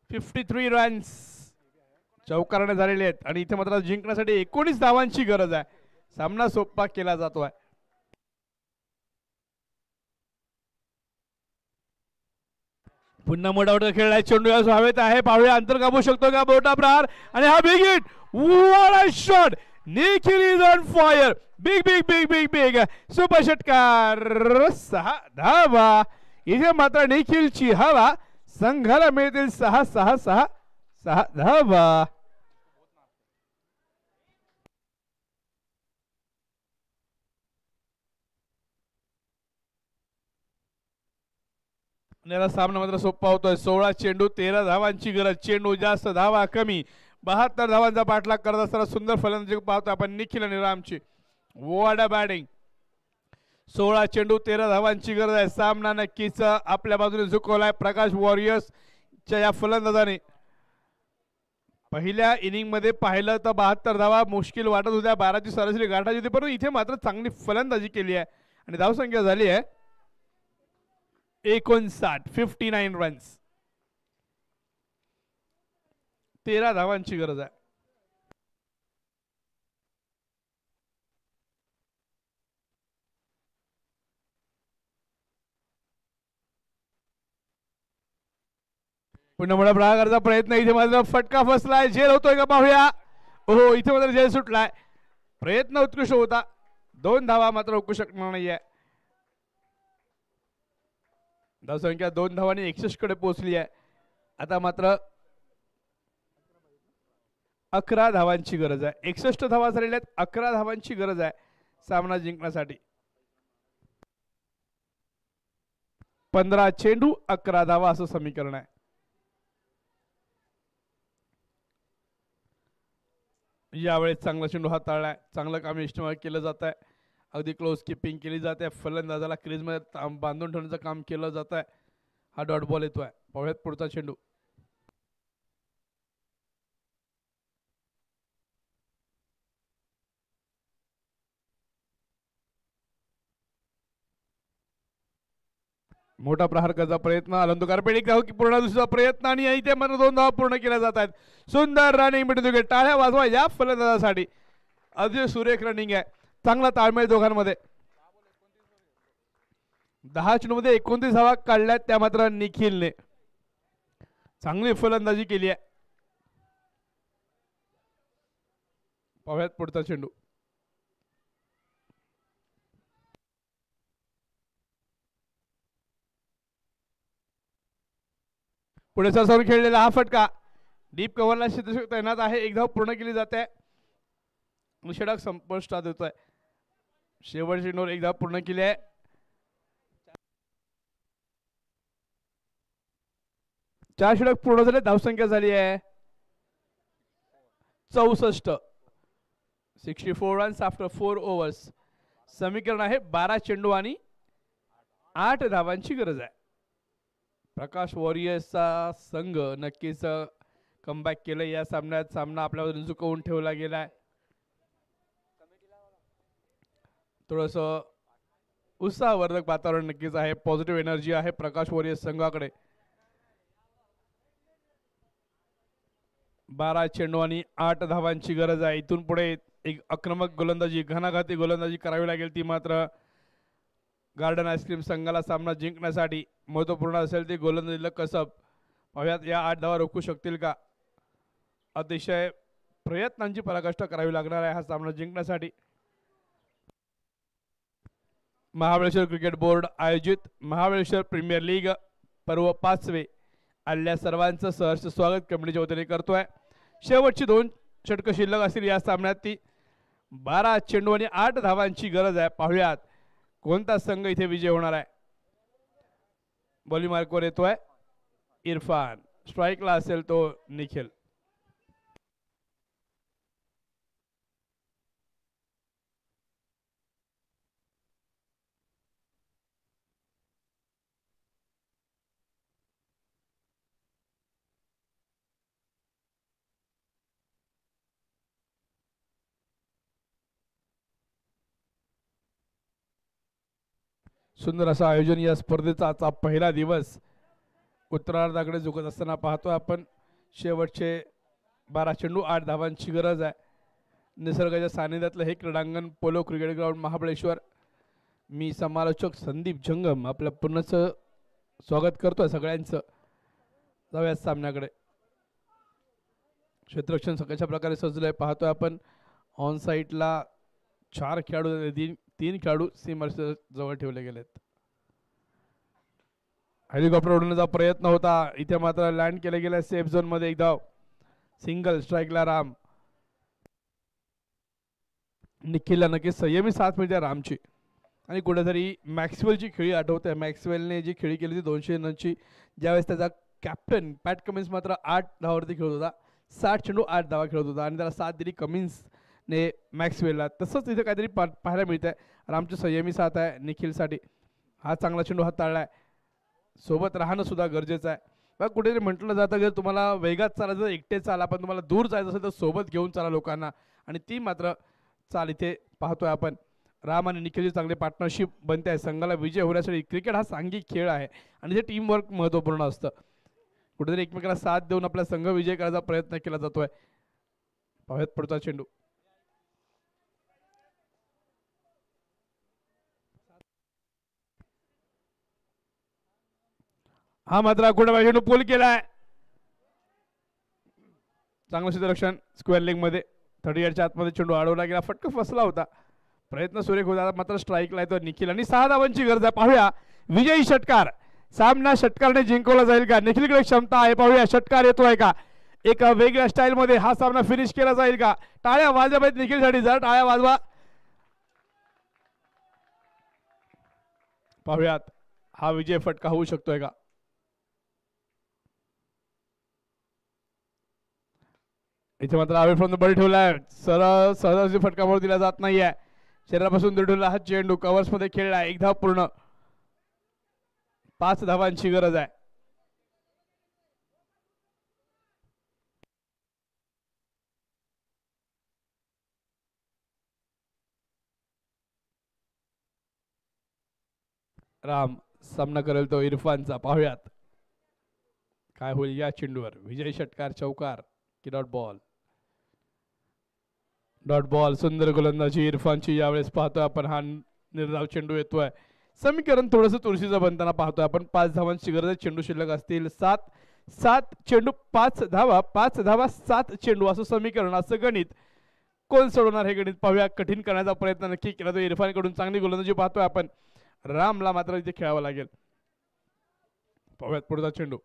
53 रन्स चौकारने झालेले आहेत आणि इथे मात्र जिंकण्यासाठी 19 धावांची गरज आहे. सामना सोपा केला जातोय. पुन्हा मोठा खेळलाय चेंडू या हवेत आहे, पाहूया अंतर कापू शकतो का मोठा प्रहार आणि हा big hit. What a shot. Nikhil is on fire. Big big big big big super षटकार, 6 धावा. इथे मात्र निखिलची हवा. संघाला मिळतील 6 धावा. सामना मात्र सोपा होतोय. 16 चेंडू 13 धावांची गरज. चेंडू जास्त, धावा कमी. 72 धावांचा पाठलाग करत असताना सुंदर फलंदाजी पाहतो आपण निखिल आणि रामची. What a batting. 16 चेंडू 13 धावांची गरज आहे. सामना नक्कीच आपल्या बाजूने झुकवलाय प्रकाश वॉरियर्सच्या या फलंदाजाने. पहिल्या इनिंग मध्ये पाहिलं तर 72 धावा मुश्किल वाटत होत्या, 12ची सरासरी गाठायची होती, परंतु इथे मात्र चांगली फलंदाजी केली आहे आणि धावसंख्या झाली आहे 59. 59 रन्स. 13 धावांची गरज आहे. पुन्हा मोठा प्रहाराचा प्रयत्न. इथे मात्र फटका फसलाय. झेल होतोय का पाहूया. हो, इथे मात्र झेल सुटलाय. प्रयत्न उत्कृष्ट होता. 2 धावा मात्र रोखू शकणार नाहीये. धावसंख्या 2 धावांनी 61 कडे पोहोचली आहे. आता मात्र 11 धावांची गरज आहे. 61 धावा झालेल्या आहेत. 11 धावांची गरज आहे सामना जिंकण्यासाठी. 15 चेंडू 11 धावा असं समीकरण आहे. यावेळेस चांगला चेंडू हाताळलाय, चांगलं काम इष्टमार्ग केलं जात आहे. अगदी क्लोज किपिंग केली जाते, फलंदाजाला क्रीजमध्ये बांधून ठेवण्याचं काम केलं जात आहे. हा डॉट बॉल येतोय. पाहूयात पुढचा चेंडू. मोठा प्रहार करण्याचा प्रयत्न, अलंकार एक धाव पूर्ण दुसरा प्रयत्न आणि इथे मात्र 2 धावा पूर्ण केल्या जात आहेत. सुंदर रनिंग मिळते, टाळ्या वाजवा या फलंदाजासाठी. अगदी सुरेख रनिंग आहे, चांगला ताळमेळ दोघांमध्ये. 10 चेंडूमध्ये 29 धावा काढल्यात त्या मात्र निखिलने. चांगली फलंदाजी केली आहे. पाहूयात पुढचा चेंडू. पुढे सरसावून खेळलेला हा फटका डीप कव्हरला क्षेत्ररक्षक तैनात आहे. एक धाव पूर्ण केली जाते. षटक संपुष्टात येतोय. शेवटच्या चेंडूवर एक धाव पूर्ण केली आहे. 4 षटक पूर्ण झाले. धावसंख्या झाली आहे 64. 64 रन्स आफ्टर 4 ओव्हर्स. समीकरण आहे 12 चेंडू आणि 8 धावांची गरज आहे. प्रकाश वॉरियर्सचा संघ नक्कीच कमबॅक केलं या सामन्यात. सामना आपल्यावर झुकवून ठेवला गेलाय. थोडस उत्साहवर्धक वातावरण नक्कीच आहे. पॉझिटिव्ह एनर्जी आहे प्रकाश वॉरियर्स संघाकडे. 12 चेंडू आणि 8 धावांची गरज आहे. इथून पुढे एक आक्रमक गोलंदाजी, घणाघाती गोलंदाजी करावी लागेल. ती मात्र गार्डन आईस्क्रीम संघाला सामना जिंकण्यासाठी महत्वपूर्ण असेल. ती गोलंदाजीला कसब. पाहूयात या 8 धावा रोखू शकतील का. अतिशय प्रयत्नांची पराकाष्ठा करावी लागणार आहे हा सामना जिंकण्यासाठी. महाबळेश्वर क्रिकेट बोर्ड आयोजित महाबळेश्वर प्रीमियर लीग पर्व 5वे आलेल्या सर्वांचं सहर्ष स्वागत कमिटीच्या वतीने करतोय. शेवटची 2 षटकं शिल्लक असतील या सामन्यात. ती 12 चेंडू आणि 8 धावांची गरज आहे. पाहूयात कोणता संघ इथे विजय होणार आहे. बॉलिंग मार्कवर येतोय इरफान. स्ट्राईकला असेल तो निखिल. सुंदर असं आयोजन या स्पर्धेचा. आजचा पहिला दिवस उत्तरार्धाकडे झुकत असताना पाहतोय आपण. शेवटचे 12 चेंडू 8 धावांची गरज आहे. निसर्गाच्या सानिध्यातलं हे क्रीडांगण पोलो क्रिकेट ग्राउंड महाबळेश्वर. मी समालोचक संदीप जंगम आपलं पूर्णच स्वागत करतोय सगळ्यांचं. जाऊयात सामन्याकडे. क्षेत्ररक्षण कशा प्रकारे सजलंय पाहतोय आपण. ऑन साईडला 4 खेळाडू, 3 खेळाडू सीमर जवळ ठेवले गेलेत. हेलिकॉप्टर उडवण्याचा प्रयत्न होता. इथे मात्र लँड केले गेले सेफ झोन मध्ये. एक धाव. सिंगल स्ट्राईकला राम. निखिलला नक्की संयमी साथ मिळते रामची. आणि कुठेतरी मॅक्सवेलची खेळी आठवते. मॅक्सवेलने जी खेळी केली ती 200 रनची, ज्यावेळेस त्याचा कॅप्टन पॅट कमिन्स मात्र 8 धावावरती खेळत होता. 60 चेंडू 8 धावा खेळत होता आणि त्याला साथ दिली कमिन्सने मॅक्सवेलला. तसंच इथे काहीतरी पाहायला मिळतंय. रामची संयमी साथ आहे निखिलसाठी. हा चांगला चेंडू हाताळलाय. सोबत राहणं सुद्धा गरजेचं आहे. बघा कुठेतरी म्हटलं जातं की तुम्हाला वेगात चालायचं एकटे चाला, पण तुम्हाला दूर जायचं असेल तर सोबत घेऊन चाला लोकांना. आणि ती मात्र चाल इथे पाहतोय आपण. राम आणि निखिलची चांगली पार्टनरशिप बनते आहे. संघाला विजय होण्यासाठी क्रिकेट हा सांघिक खेळ आहे आणि ते टीमवर्क महत्त्वपूर्ण असतं. कुठेतरी एकमेकाला साथ देऊन आपला संघ विजय करायचा प्रयत्न केला जातोय. पाहूयात पुढचा चेंडू. हा मात्र कुठे चेंडू पूल केलाय. चांगलं क्षेत्ररक्षण स्क्वेअर लेग मध्ये. 38च्या आतमध्ये चेंडू अडवला गेला. फटका फसला होता. प्रयत्न सुरेख होता. मात्र स्ट्राईकला येतो निखिल आणि 6 धावांची गरज आहे. पाहूया विजयी षटकार. सामना षटकारने जिंकवला जाईल का. निखिलकडे क्षमता आहे. पाहूया षटकार येतोय का. एक वेगळ्या स्टाईल मध्ये हा सामना फिनिश केला जाईल का. टाळ्या वाजवा पाहिजेत निखिलसाठी. जर टाळ्या वाजवा. पाहूयात हा विजय फटका होऊ शकतोय का? इथे मात्र अवे फ्रॉम द बॉल ठेवलाय, सरळ सहज फटका बॉल दिला जात नाहीये, शरीरापासून दूर ठेवला हा चेंडू, कव्हर्स मध्ये खेळला, एक धाव पूर्ण, 5 धावांची गरज आहे. राम सामना करेल तो इरफानचा, पाहूयात काय होईल या चेंडूवर. विजय षटकार चौकार की डॉट बॉल? Dot ball. सुंदर गोलंदाजी इरफानची यावेळेस पाहतोय आपण, हा निर्धाव चेंडू येतोय. समीकरण थोडस तुळशीचं बनताना पाहतोय आपण. 5 धावांची गरज आहे, चेंडू शिल्लक असतील 7 चेंडू 5 धावा, 5 धावा 7 चेंडू, असं समीकरण, असं गणित. कोण सोडवणार हे गणित पाहूया. कठीण करण्याचा प्रयत्न नक्की केला तो इरफान कडून, चांगली गोलंदाजी पाहतोय आपण. रामला मात्र इथे खेळावं लागेल. पाहूयात पुढचा चेंडू.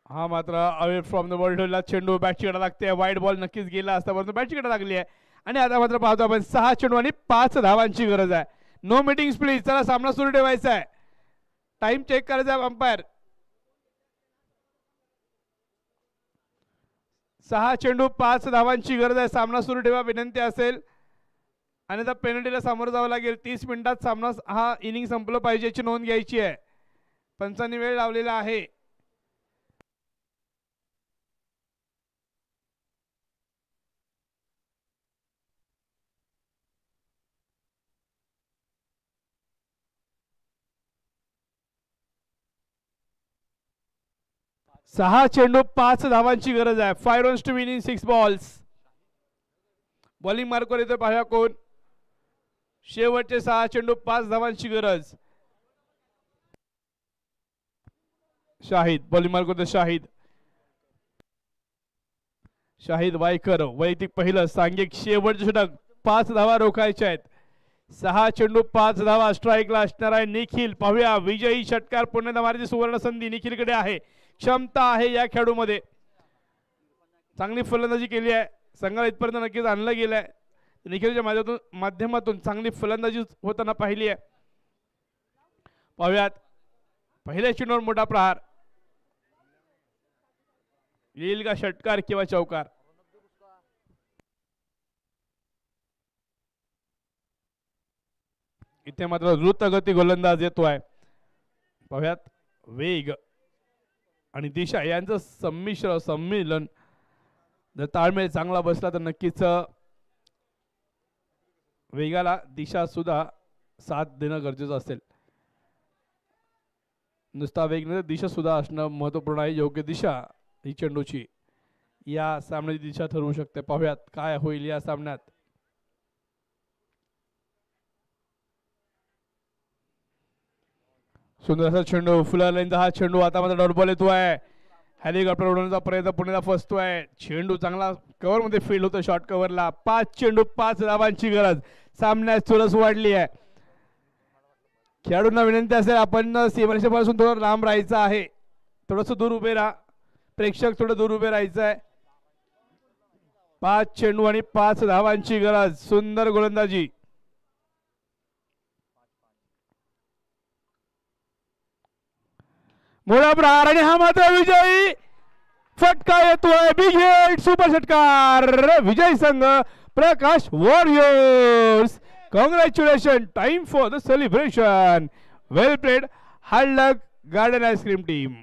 हा मात्र अवे फ्रॉम द बॉल ठेवला, चेंडू बॅटची कडे लागते, वाईट बॉल नक्कीच गेला असता, परंतु बॅटची कडे लागली आहे. आणि आता मात्र पाहतो आपण 6 चेंडू आणि 5 धावांची गरज आहे. नो मीटिंग्स प्लीज, चला सामना सुरू ठेवायचा आहे, टाइम चेक करायचा आहे अंपायर. 6 चेंडू 5 धावांची गरज आहे, सामना सुरू ठेवा विनंती असेल, आणि आता पेनल्टीला सामोरं जावं लागेल. 30 मिनिटात सामना हा इनिंग संपलं पाहिजे याची नोंद घ्यायची आहे. पंचांनी वेळ लावलेला आहे. सहा चेंडू 5 धावांची गरज आहे. 5 runs to win in 6 balls. Bowling मार्कवर येतोय, पाहूया कोण. शेवटचे 6 चेंडू 5 धावांची गरज. शाहिद बॉलिंग मार्कवर, शाहिद वायकर वैयक्तिक पहिलं, सांघिक शेवटचे षटक, 5 धावा रोखायच्या आहेत. 6 चेंडू 5 धावा. स्ट्राईकला असणार आहे निखिल. पाहूया विजयी षटकार पुण्यदमारीची सुवर्ण संधी निखिलकडे आहे, क्षमता आहे या खेळाडूमध्ये. चांगली फलंदाजी केली आहे, संघाला इथपर्यंत नक्कीच आणलं गेलंय. निखिलच्या माध्यमातून चांगली फलंदाजी होताना पाहिली आहे. पाहूयात पहिल्या चेंडूवर मोठा प्रहार, येईल का षटकार किंवा चौकार? इथे मात्र द्रुतगती गोलंदाज येतोय. पाहूयात वेग आणि दिशा यांचं संमिश्र सम्मिलन, जर ताळमेळ चांगला बसला तर नक्कीच वेगाला दिशा सुद्धा साथ देणं गरजेचं असेल. नुसता वेग नाही, दिशा सुद्धा असणं महत्वपूर्ण आहे. योग्य दिशा ही चेंडूची या सामन्याची दिशा ठरवू शकते. पाहूयात काय होईल या सामन्यात. सुंदर असा चेंडू, फुला लाईनचा हा चेंडू. आता मात्र डॉट बॉल येतोय, हेलिकॉप्टर उडवण्याचा प्रयत्न पुण्याला फसतोय. चेंडू चांगला कव्हर मध्ये फील्ड होतो, शॉर्ट कव्हरला. 5 चेंडू 5 धावांची गरज. सामन्यात चुरस वाढली आहे. खेळाडूंना विनंती असेल, आपण सीमारेषेपासून थोडं लांब राहायचं आहे, थोडस दूर उभे राहा, प्रेक्षक थोडं दूर उभे राहायचं आहे. 5 चेंडू आणि 5 धावांची गरज. सुंदर गोलंदाजी. मोठा प्रहार आणि हा मात्र विजयी फटका येतोय. बिग हिट, सुपर षटकार. विजय संघ Prakash warriors. Congratulation, time for the celebration. Well played. Hard luck garden ice cream team.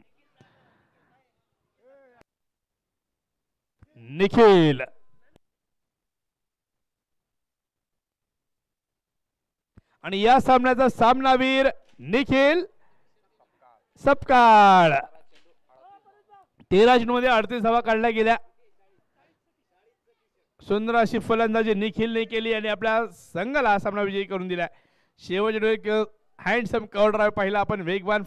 Nikhil आणि या सामन्याचा सामनावीर निखिल सपकाळ. 13 चेंडूमध्ये 38 धावा काढल्या गेल्या. सुंदर अशी फलंदाजी निखिलने केली आणि आपल्या संघाला सामना विजयी करून दिला. शेवटच्या हँडसम कव्हर ड्राईव्ह पाहिला आपण, वेगवान